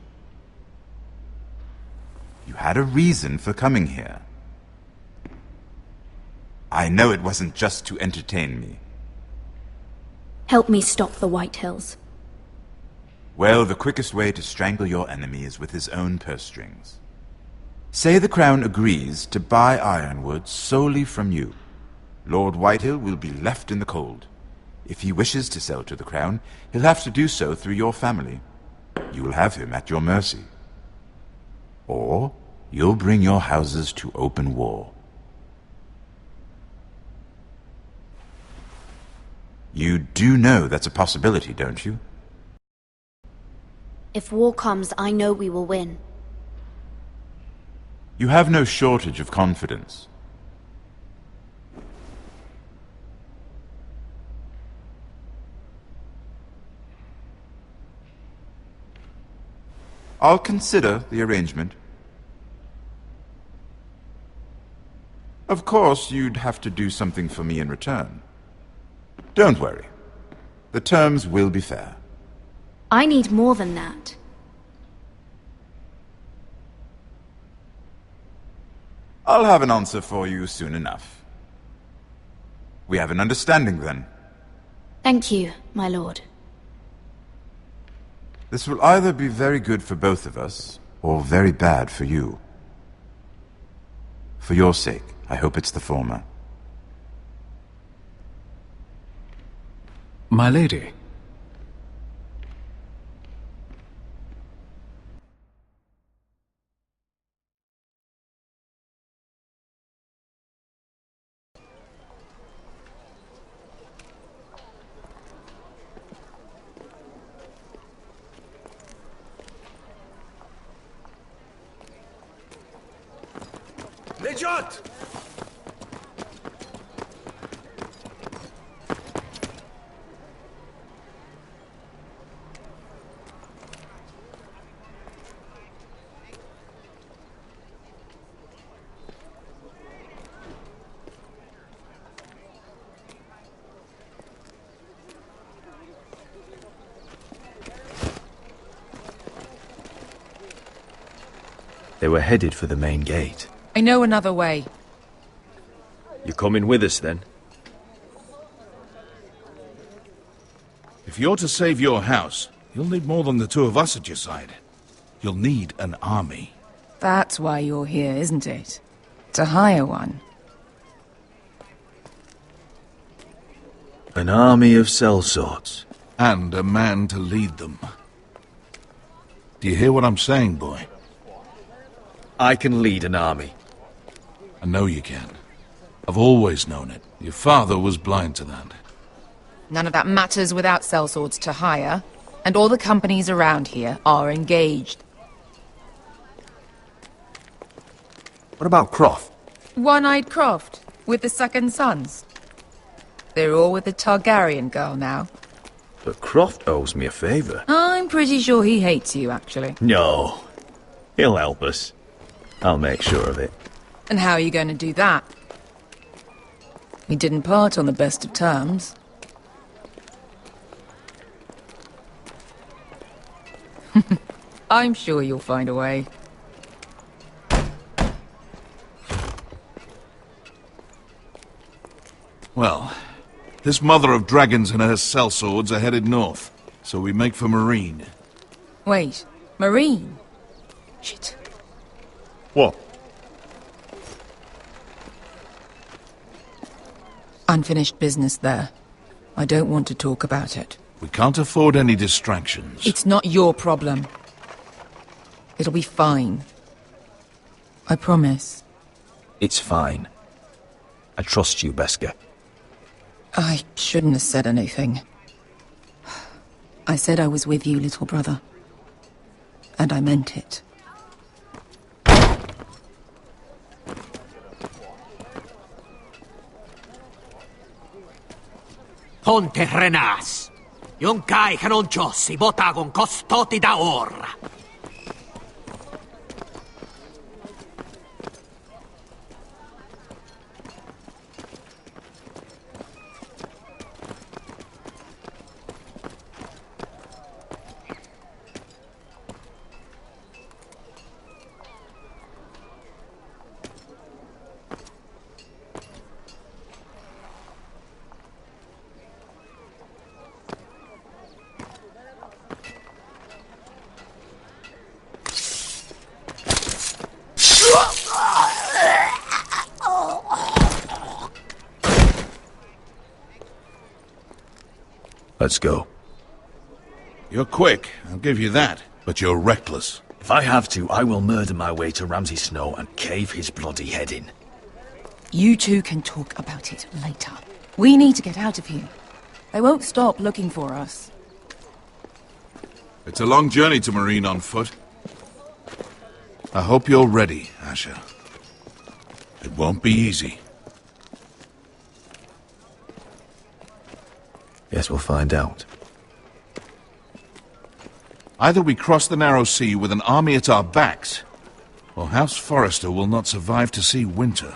You had a reason for coming here. I know it wasn't just to entertain me. Help me stop the Whitehills. Well, the quickest way to strangle your enemy is with his own purse strings. Say the Crown agrees to buy Ironwood solely from you. Lord Whitehill will be left in the cold. If he wishes to sell to the Crown, he'll have to do so through your family. You will have him at your mercy. Or you'll bring your houses to open war. You do know that's a possibility, don't you? If war comes, I know we will win. You have no shortage of confidence. I'll consider the arrangement. Of course, you'd have to do something for me in return. Don't worry. The terms will be fair. I need more than that. I'll have an answer for you soon enough. We have an understanding then. Thank you, my lord. This will either be very good for both of us, or very bad for you. For your sake, I hope it's the former. My lady. Idiot! They were headed for the main gate. I know another way. You coming with us, then? If you're to save your house, you'll need more than the two of us at your side. You'll need an army. That's why you're here, isn't it? To hire one. An army of sellswords. And a man to lead them. Do you hear what I'm saying, boy? I can lead an army. I know you can. I've always known it. Your father was blind to that. None of that matters without sellswords to hire, and all the companies around here are engaged. What about Croft? One-Eyed Croft, with the second sons. They're all with the Targaryen girl now. But Croft owes me a favour. I'm pretty sure he hates you, actually. No. He'll help us. I'll make sure of it. And how are you going to do that? We didn't part on the best of terms. I'm sure you'll find a way. Well, this mother of dragons and her sellswords are headed north, so we make for Marine. Wait, Marine? Shit. What? Unfinished business there. I don't want to talk about it. We can't afford any distractions. It's not your problem. It'll be fine. I promise. It's fine. I trust you, Beskha. I shouldn't have said anything. I said I was with you, little brother. And I meant it. Ponte Renas. Yung kai kanonchos ibotagon kostoti da ora. Let's go. You're quick, I'll give you that, but you're reckless. If I have to, I will murder my way to Ramsay Snow and cave his bloody head in. You two can talk about it later. We need to get out of here. They won't stop looking for us. It's a long journey to Marine on foot. I hope you're ready, Asher. It won't be easy. Guess we'll find out. Either we cross the narrow sea with an army at our backs, or House Forrester will not survive to see winter.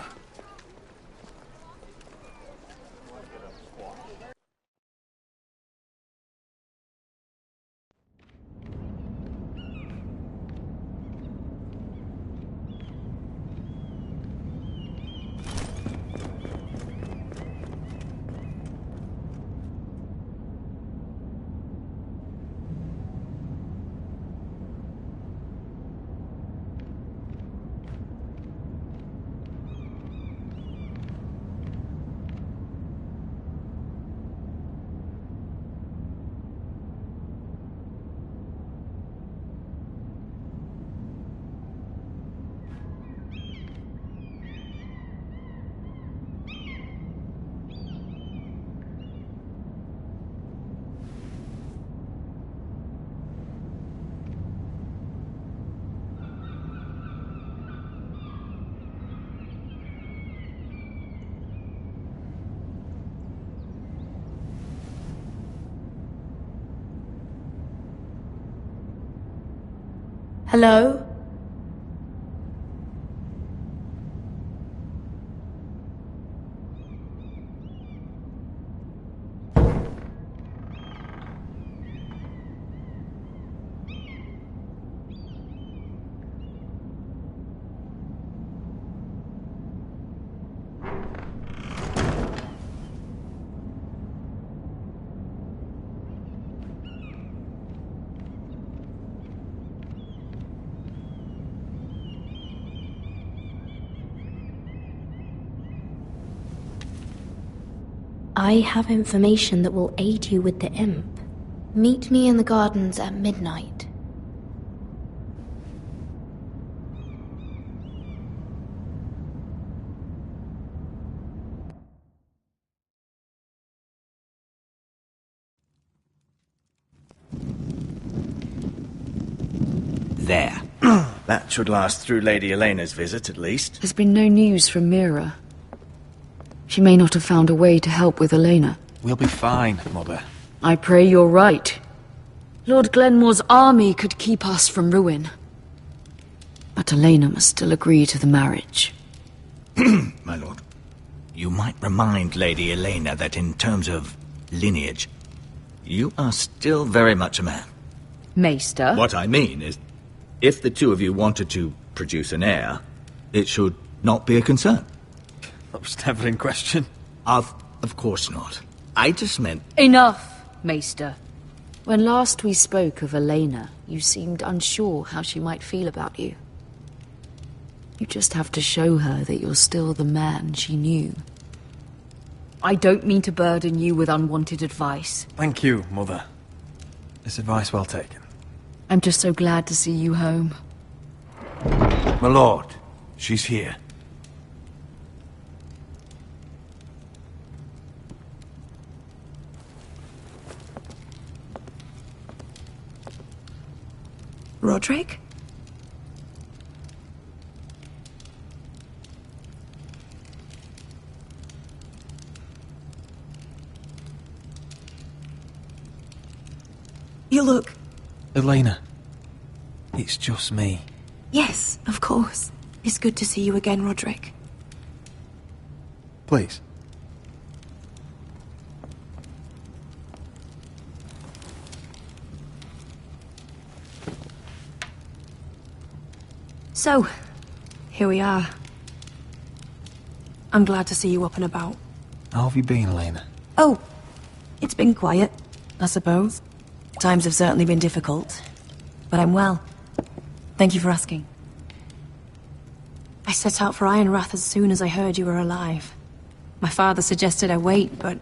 Hello? I have information that will aid you with the imp. Meet me in the gardens at midnight. There. That should last through Lady Elena's visit, at least. There's been no news from Mira. She may not have found a way to help with Elena. We'll be fine, Mother. I pray you're right. Lord Glenmore's army could keep us from ruin. But Elena must still agree to the marriage. My lord, you might remind Lady Elena that in terms of lineage, you are still very much a man. Maester? What I mean is, if the two of you wanted to produce an heir, it should not be a concern. That was never in question. Of course not. I just meant... Enough, Maester. When last we spoke of Elena, you seemed unsure how she might feel about you. You just have to show her that you're still the man she knew. I don't mean to burden you with unwanted advice. Thank you, Mother. It's advice well taken. I'm just so glad to see you home. My lord, she's here. Roderick? You look... Elena, it's just me. Yes, of course. It's good to see you again, Roderick. Please. So, here we are. I'm glad to see you up and about. How have you been, Elena? Oh, it's been quiet, I suppose. Times have certainly been difficult, but I'm well. Thank you for asking. I set out for Ironrath as soon as I heard you were alive. My father suggested I wait, but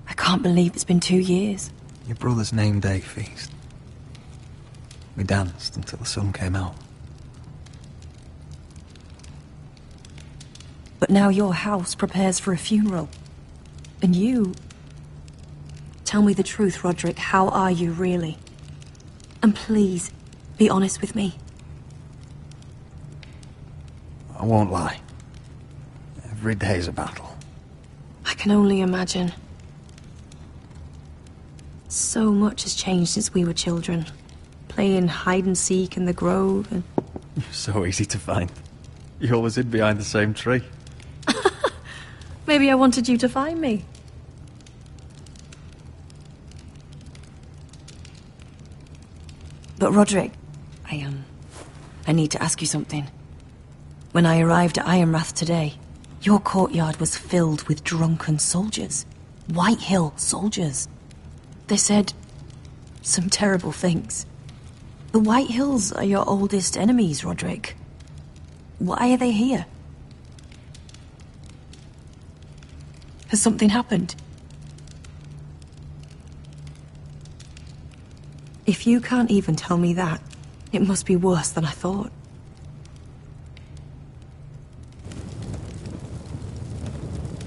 I can't believe it's been 2 years. Your brother's name day feast. We danced until the sun came out. But now your house prepares for a funeral. And you... Tell me the truth, Roderick. How are you, really? And please, be honest with me. I won't lie. Every day's a battle. I can only imagine. So much has changed since we were children. Playing hide-and-seek in the grove and... You're so easy to find. You always hid behind the same tree. Maybe I wanted you to find me. But Roderick, I need to ask you something. When I arrived at Ironrath today, your courtyard was filled with drunken soldiers. White Hill soldiers. They said some terrible things. The White Hills are your oldest enemies, Roderick. Why are they here? Has something happened? If you can't even tell me that, it must be worse than I thought.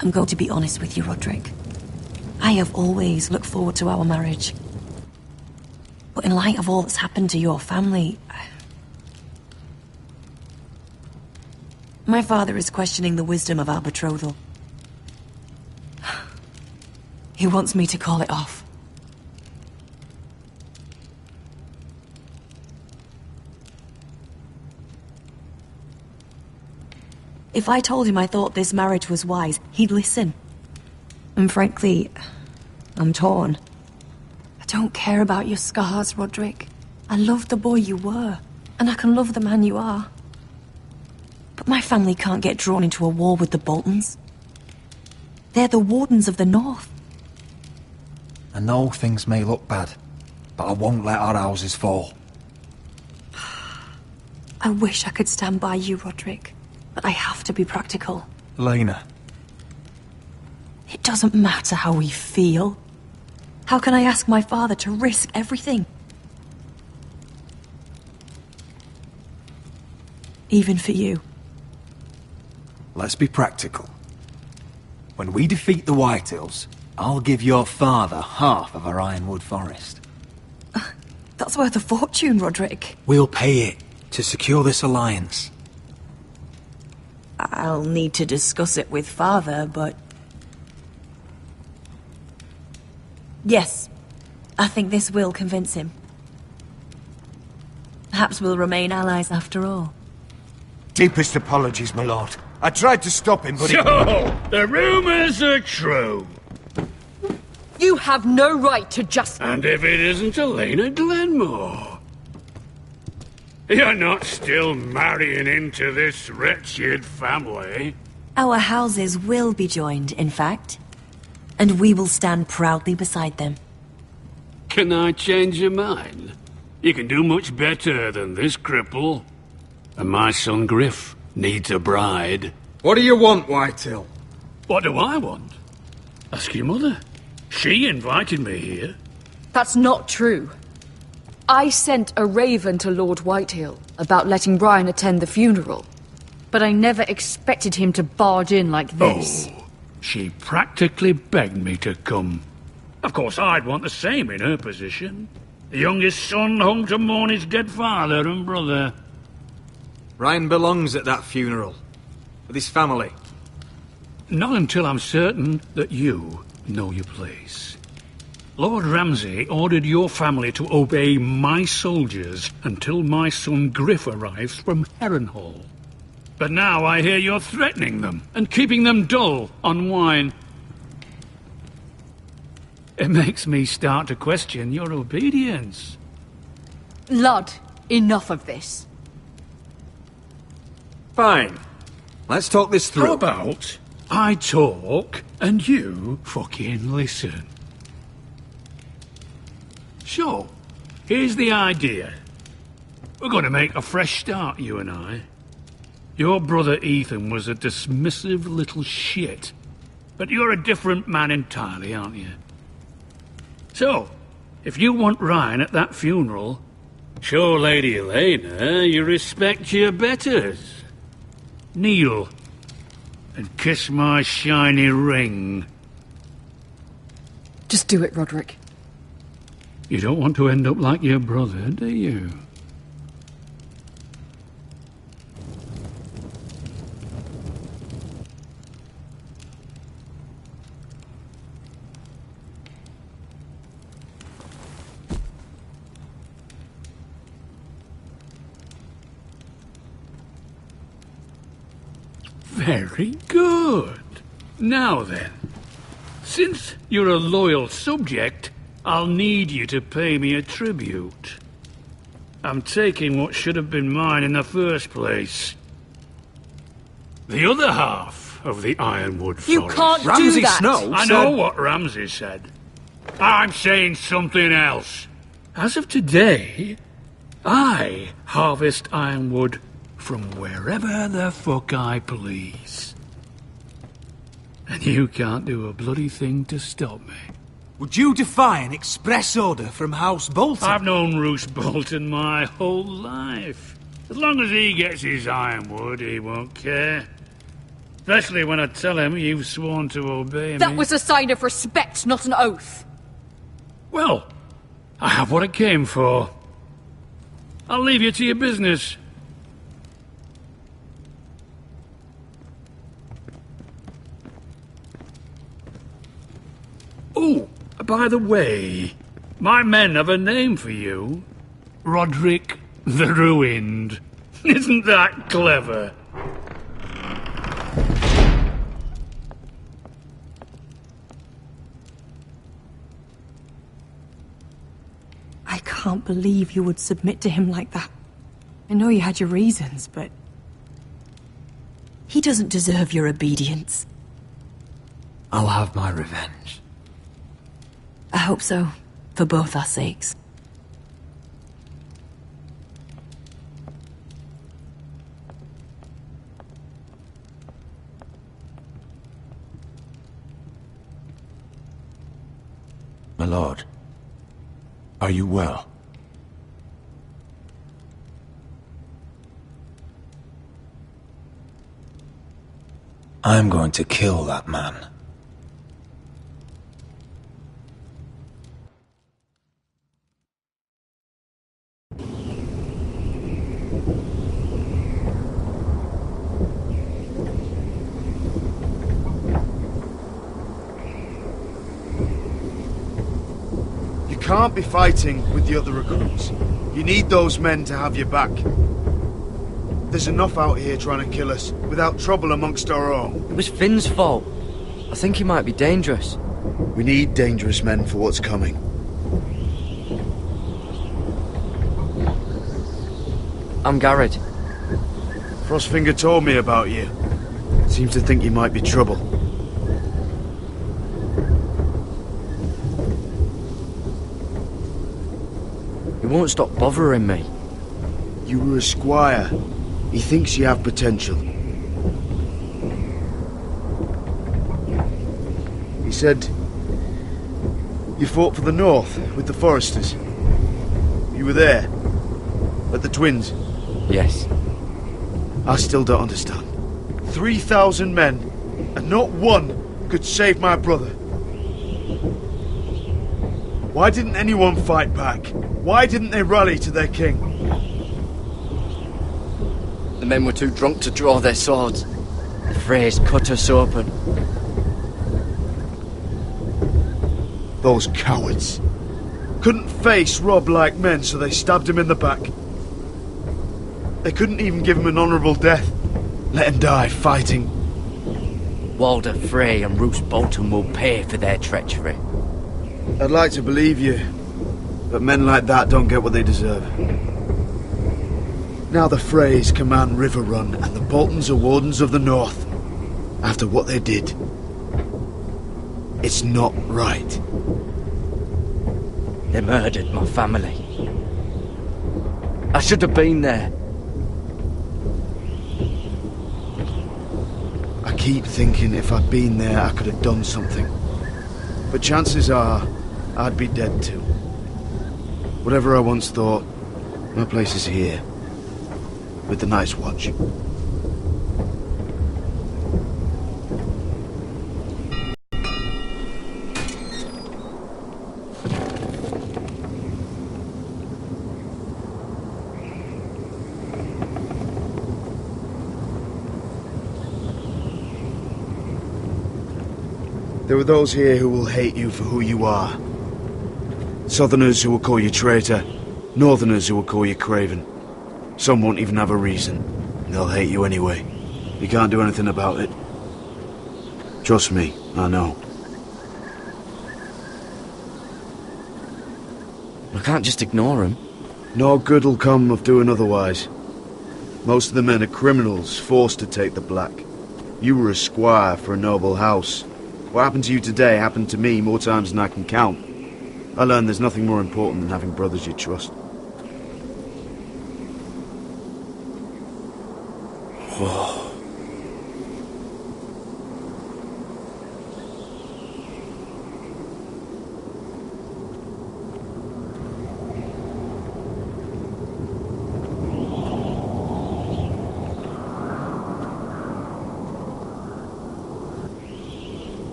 I'm going to be honest with you, Roderick. I have always looked forward to our marriage. But in light of all that's happened to your family... My father is questioning the wisdom of our betrothal. He wants me to call it off. If I told him I thought this marriage was wise, he'd listen. And frankly, I'm torn. I don't care about your scars, Roderick. I love the boy you were, and I can love the man you are. But my family can't get drawn into a war with the Boltons. They're the Wardens of the North. I know things may look bad, but I won't let our houses fall. I wish I could stand by you, Roderick, but I have to be practical. Elena. It doesn't matter how we feel. How can I ask my father to risk everything? Even for you. Let's be practical. When we defeat the Whitehills, I'll give your father half of our Ironwood forest. That's worth a fortune, Roderick. We'll pay it to secure this alliance. I'll need to discuss it with father, but... Yes, I think this will convince him. Perhaps we'll remain allies after all. Deepest apologies, my lord. I tried to stop him, but So, the rumors are true. You have no right to just... And if it isn't Elena Glenmore? You're not still marrying into this wretched family? Our houses will be joined, in fact. And we will stand proudly beside them. Can I change your mind? You can do much better than this cripple. And my son Griff needs a bride. What do you want, Whitehill? What do I want? Ask your mother. She invited me here. That's not true. I sent a raven to Lord Whitehill about letting Brian attend the funeral. But I never expected him to barge in like this. Oh, she practically begged me to come. Of course, I'd want the same in her position. The youngest son home to mourn his dead father and brother. Ryan belongs at that funeral. With his family. Not until I'm certain that you know your place. Lord Ramsay ordered your family to obey my soldiers until my son Griff arrives from Harrenhal. But now I hear you're threatening them and keeping them dull on wine. It makes me start to question your obedience. Lud, enough of this. Fine. Let's talk this through. How about I talk and you fucking listen? So, here's the idea. We're going to make a fresh start, you and I. Your brother Ethan was a dismissive little shit. But you're a different man entirely, aren't you? So, if you want Ryan at that funeral, show Lady Elena you respect your betters. Kneel and kiss my shiny ring. Just do it, Roderick. You don't want to end up like your brother, do you? Very good. Now then, since you're a loyal subject, I'll need you to pay me a tribute. I'm taking what should have been mine in the first place. The other half of the Ironwood Forest. You can't do that! I know what Ramsay said. I'm saying something else. As of today, I harvest Ironwood from wherever the fuck I please. And you can't do a bloody thing to stop me. Would you defy an express order from House Bolton? I've known Roose Bolton my whole life. As long as he gets his Ironwood, he won't care. Especially when I tell him you've sworn to obey me. That was a sign of respect, not an oath. Well, I have what I came for. I'll leave you to your business. Oh, by the way, my men have a name for you. Roderick the Ruined. Isn't that clever? can't believe you would submit to him like that. I know you had your reasons, but... he doesn't deserve your obedience. I'll have my revenge. I hope so, for both our sakes. My lord, are you well? I'm going to kill that man. You can't be fighting with the other recruits. You need those men to have your back. There's enough out here trying to kill us, without trouble amongst our own. It was Finn's fault. I think he might be dangerous. We need dangerous men for what's coming. I'm Garrett. Frostfinger told me about you. Seems to think you might be trouble. He won't stop bothering me. You were a squire. He thinks you have potential. He said you fought for the North with the Foresters. You were there, at the Twins. Yes. I still don't understand. 3,000 men, and not one could save my brother. Why didn't anyone fight back? Why didn't they rally to their king? The men were too drunk to draw their swords. The Freys cut us open. Those cowards. Couldn't face Rob like men, so they stabbed him in the back. They couldn't even give him an honourable death. Let him die fighting. Walder Frey and Roose Bolton will pay for their treachery. I'd like to believe you, but men like that don't get what they deserve. Now the Freys command River Run, and the Boltons are Wardens of the North. After what they did. It's not right. They murdered my family. I should have been there. I keep thinking if I'd been there, I could have done something. But chances are, I'd be dead too. Whatever I once thought, my place is here. With the Night's Watch. There are those here who will hate you for who you are. Southerners who will call you traitor, Northerners who will call you craven. Some won't even have a reason. They'll hate you anyway. You can't do anything about it. Trust me, I know. I can't just ignore him. No good will come of doing otherwise. Most of the men are criminals, forced to take the black. You were a squire for a noble house. What happened to you today happened to me more times than I can count. I learned there's nothing more important than having brothers you trust. Whoa.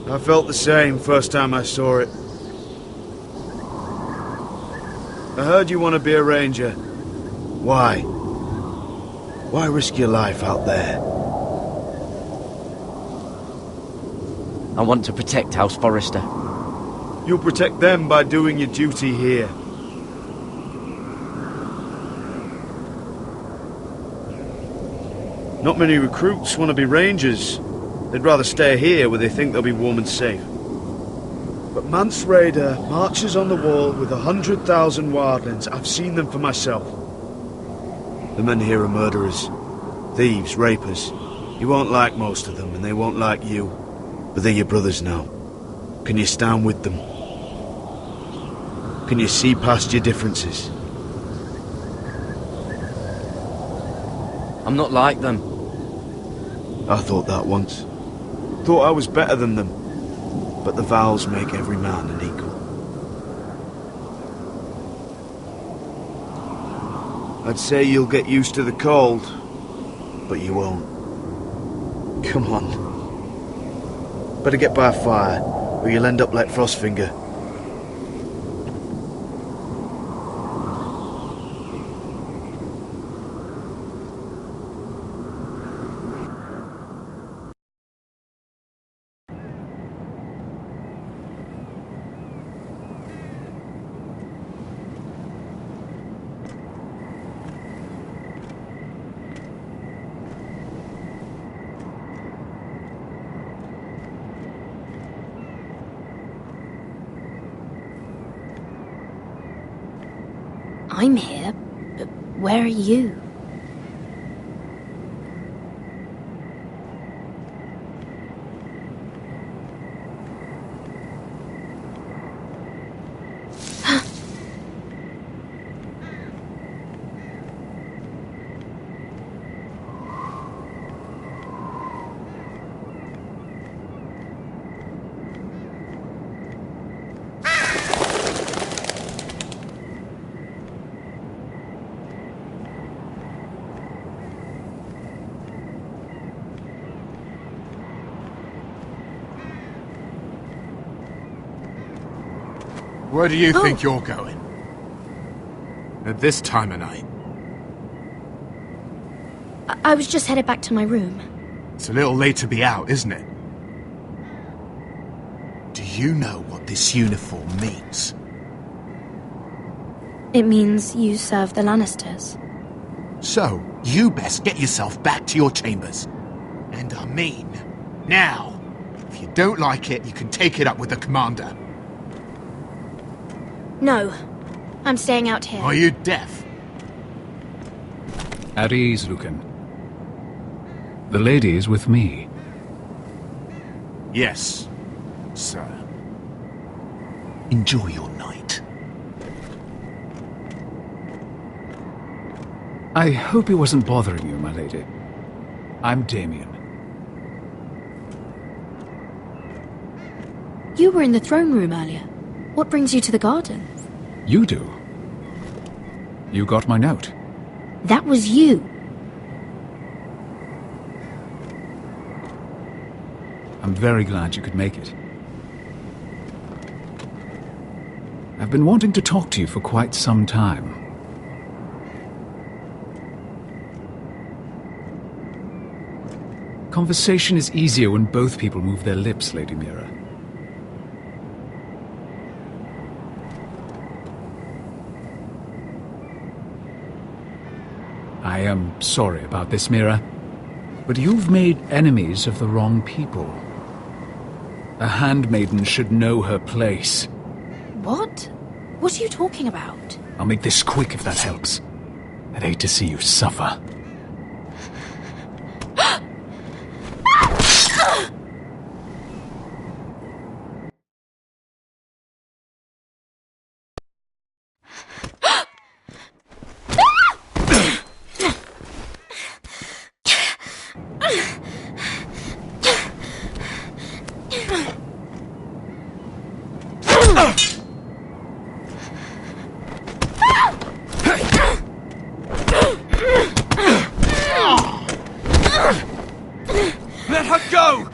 I felt the same first time I saw it. I heard you want to be a ranger. Why? Why risk your life out there? I want to protect House Forrester. You'll protect them by doing your duty here. Not many recruits want to be rangers. They'd rather stay here where they think they'll be warm and safe. But Mance Raider marches on the wall with 100,000 wildlings. I've seen them for myself. The men here are murderers, thieves, rapers. You won't like most of them, and they won't like you. But they're your brothers now. Can you stand with them? Can you see past your differences? I'm not like them. I thought that once. Thought I was better than them. But the vows make every man an equal. I'd say you'll get used to the cold, but you won't. Come on. Better get by a fire, or you'll end up like Frostfinger. I'm here, but where are you? Where do you think you're going? At this time of night? I was just headed back to my room. It's a little late to be out, isn't it? Do you know what this uniform means? It means you serve the Lannisters. So, you best get yourself back to your chambers. And I mean, now. If you don't like it, you can take it up with the commander. No, I'm staying out here. Are you deaf? At ease, Lucan. The lady is with me. Yes, sir. Enjoy your night. I hope he wasn't bothering you, my lady. I'm Damien. You were in the throne room earlier. What brings you to the garden? You do. You got my note. That was you. I'm very glad you could make it. I've been wanting to talk to you for quite some time. Conversation is easier when both people move their lips, Lady Mira. I am sorry about this, Mira, but you've made enemies of the wrong people. A handmaiden should know her place. What? What are you talking about? I'll make this quick if that helps. I'd hate to see you suffer. Let her go!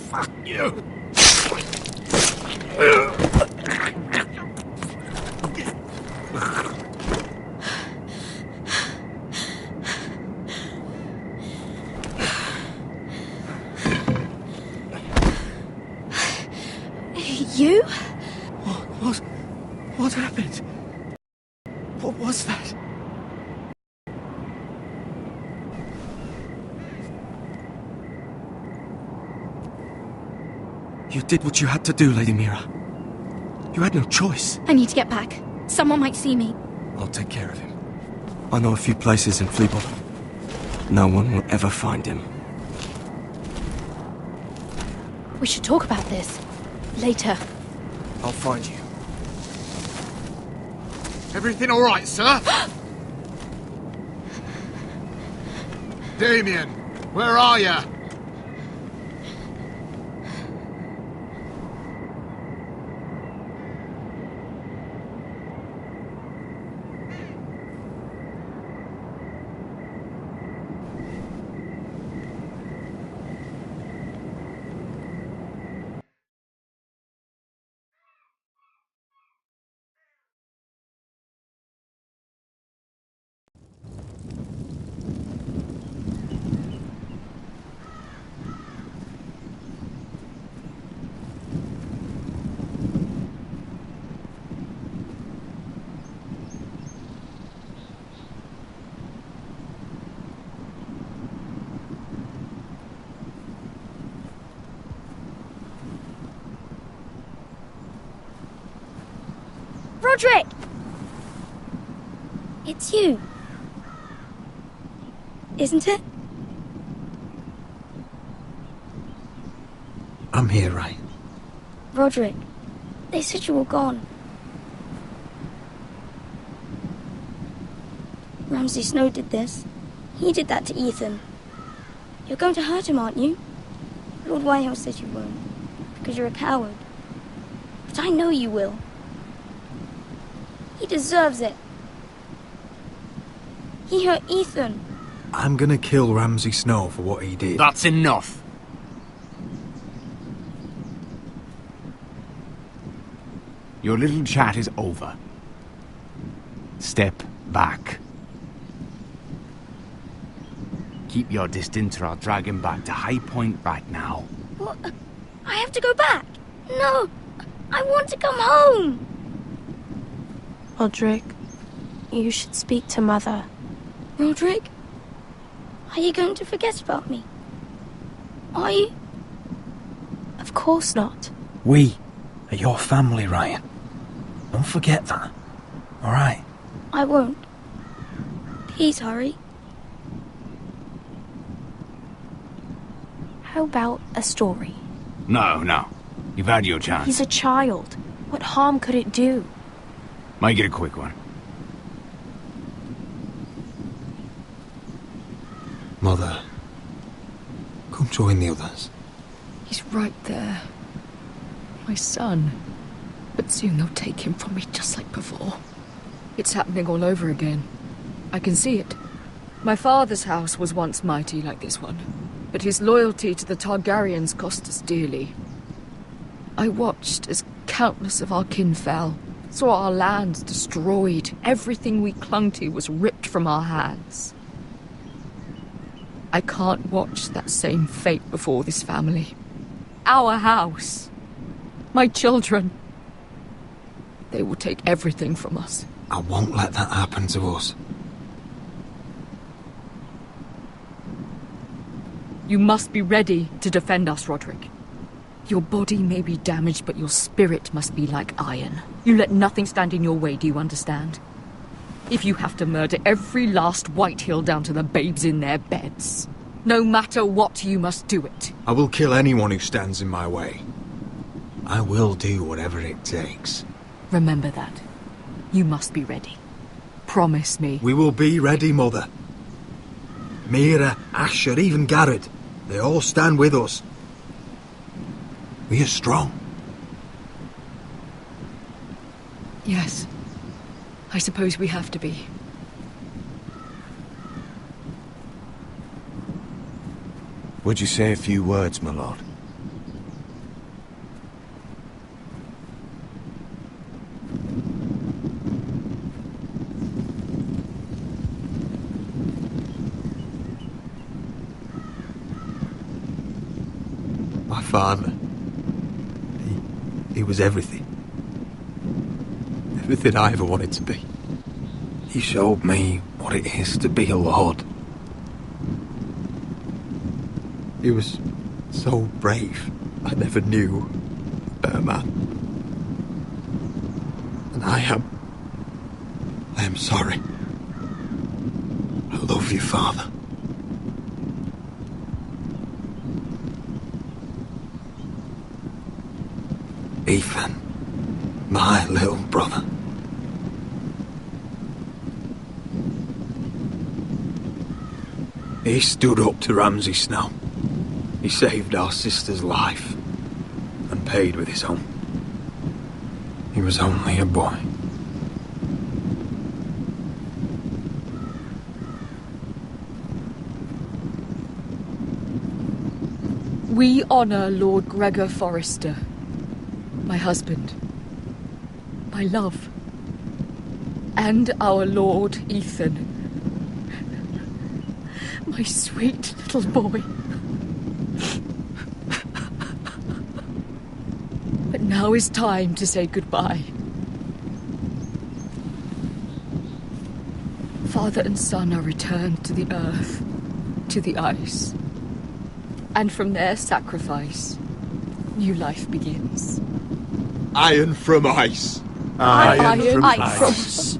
Fuck you! You? What happened? What was that? You did what you had to do, Lady Mira. You had no choice. I need to get back. Someone might see me. I'll take care of him. I know a few places in Fleabottom. No one will ever find him. We should talk about this. Later. I'll find you. Everything all right, sir? Damien, where are you? Roderick! It's you. Isn't it? I'm here, right? Roderick, they said you were gone. Ramsay Snow did this. He did that to Ethan. You're going to hurt him, aren't you? Lord Whitehouse says you won't, because you're a coward. But I know you will. He deserves it. He hurt Ethan. I'm gonna kill Ramsay Snow for what he did. That's enough. Your little chat is over. Step back. Keep your distance or I'll drag him back to High Point right now. What? I have to go back. No, I want to come home. Roderick, you should speak to Mother. Roderick? Are you going to forget about me? Are you? Of course not. We are your family, Ryan. Don't forget that. Alright? I won't. Please hurry. How about a story? No. You've had your chance. He's a child. What harm could it do? Make it a quick one. Mother, come join the others. He's right there. My son. But soon they'll take him from me just like before. It's happening all over again. I can see it. My father's house was once mighty like this one, but his loyalty to the Targaryens cost us dearly. I watched as countless of our kin fell, saw our lands destroyed, everything we clung to was ripped from our hands. I can't watch that same fate before this family. Our house. My children. They will take everything from us. I won't let that happen to us. You must be ready to defend us, Roderick. Your body may be damaged, but your spirit must be like iron. You let nothing stand in your way, do you understand? If you have to murder every last Whitehill down to the babes in their beds, no matter what, you must do it. I will kill anyone who stands in my way. I will do whatever it takes. Remember that. You must be ready. Promise me. We will be ready, Mother. Mira, Asher, even Garrett. They all stand with us. We are strong. Yes. I suppose we have to be. Would you say a few words, my lord? My father. He was everything. Everything I ever wanted to be. He showed me what it is to be a lord. He was so brave, I never knew a better man. And I am sorry. I love you, Father. Ethan, my little brother. He stood up to Ramsay Snow. He saved our sister's life and paid with his own. He was only a boy. We honor Lord Gregor Forrester, my husband, my love, and our Lord Ethan, my sweet little boy. But now is time to say goodbye. Father and son are returned to the earth, to the ice. And from their sacrifice, new life begins. Iron from ice. Iron from ice.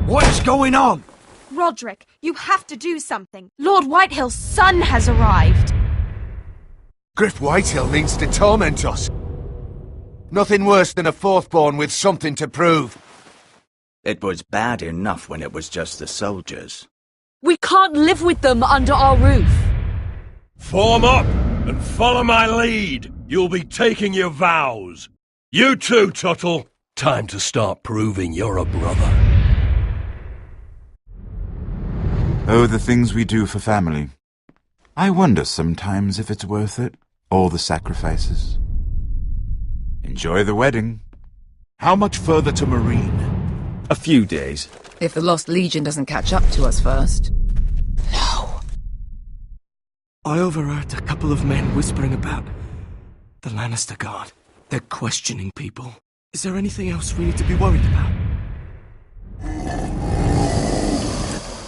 What's going on? Roderick, you have to do something. Lord Whitehill's son has arrived. Griff Whitehill means to torment us. Nothing worse than a fourthborn with something to prove. It was bad enough when it was just the soldiers. We can't live with them under our roof. Form up and follow my lead. You'll be taking your vows. You too, Tuttle. Time to start proving you're a brother. Oh, the things we do for family. I wonder sometimes if it's worth it, all the sacrifices. Enjoy the wedding. How much further to Marine? A few days. If the Lost Legion doesn't catch up to us first. I overheard a couple of men whispering about the Lannister Guard. They're questioning people. Is there anything else we need to be worried about?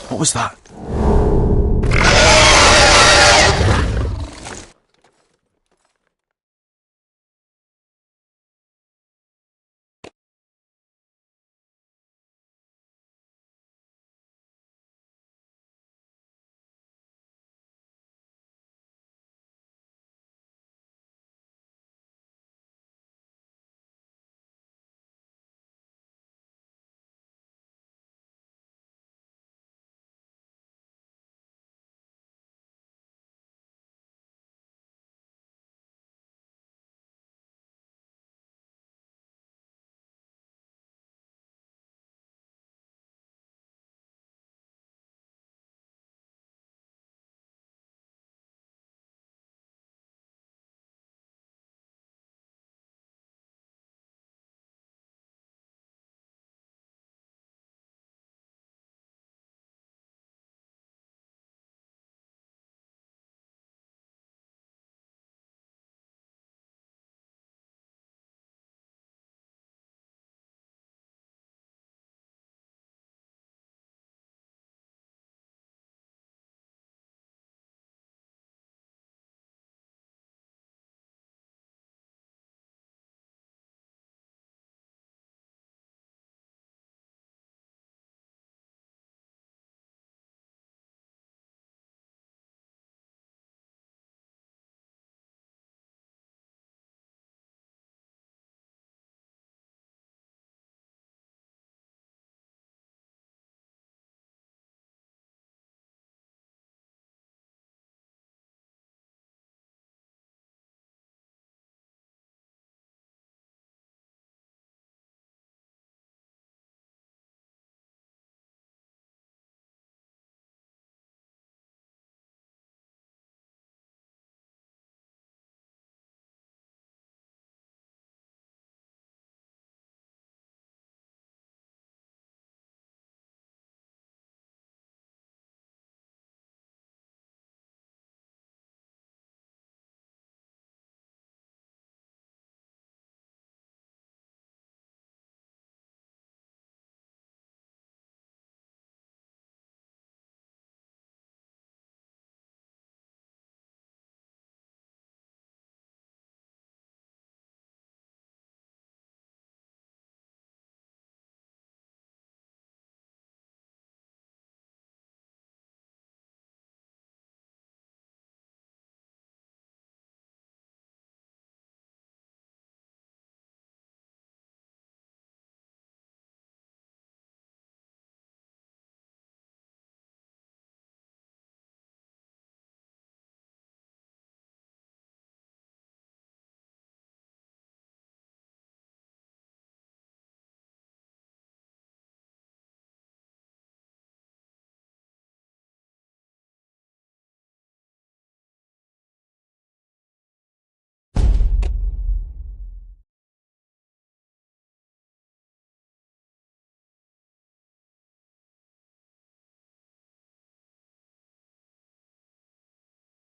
What was that?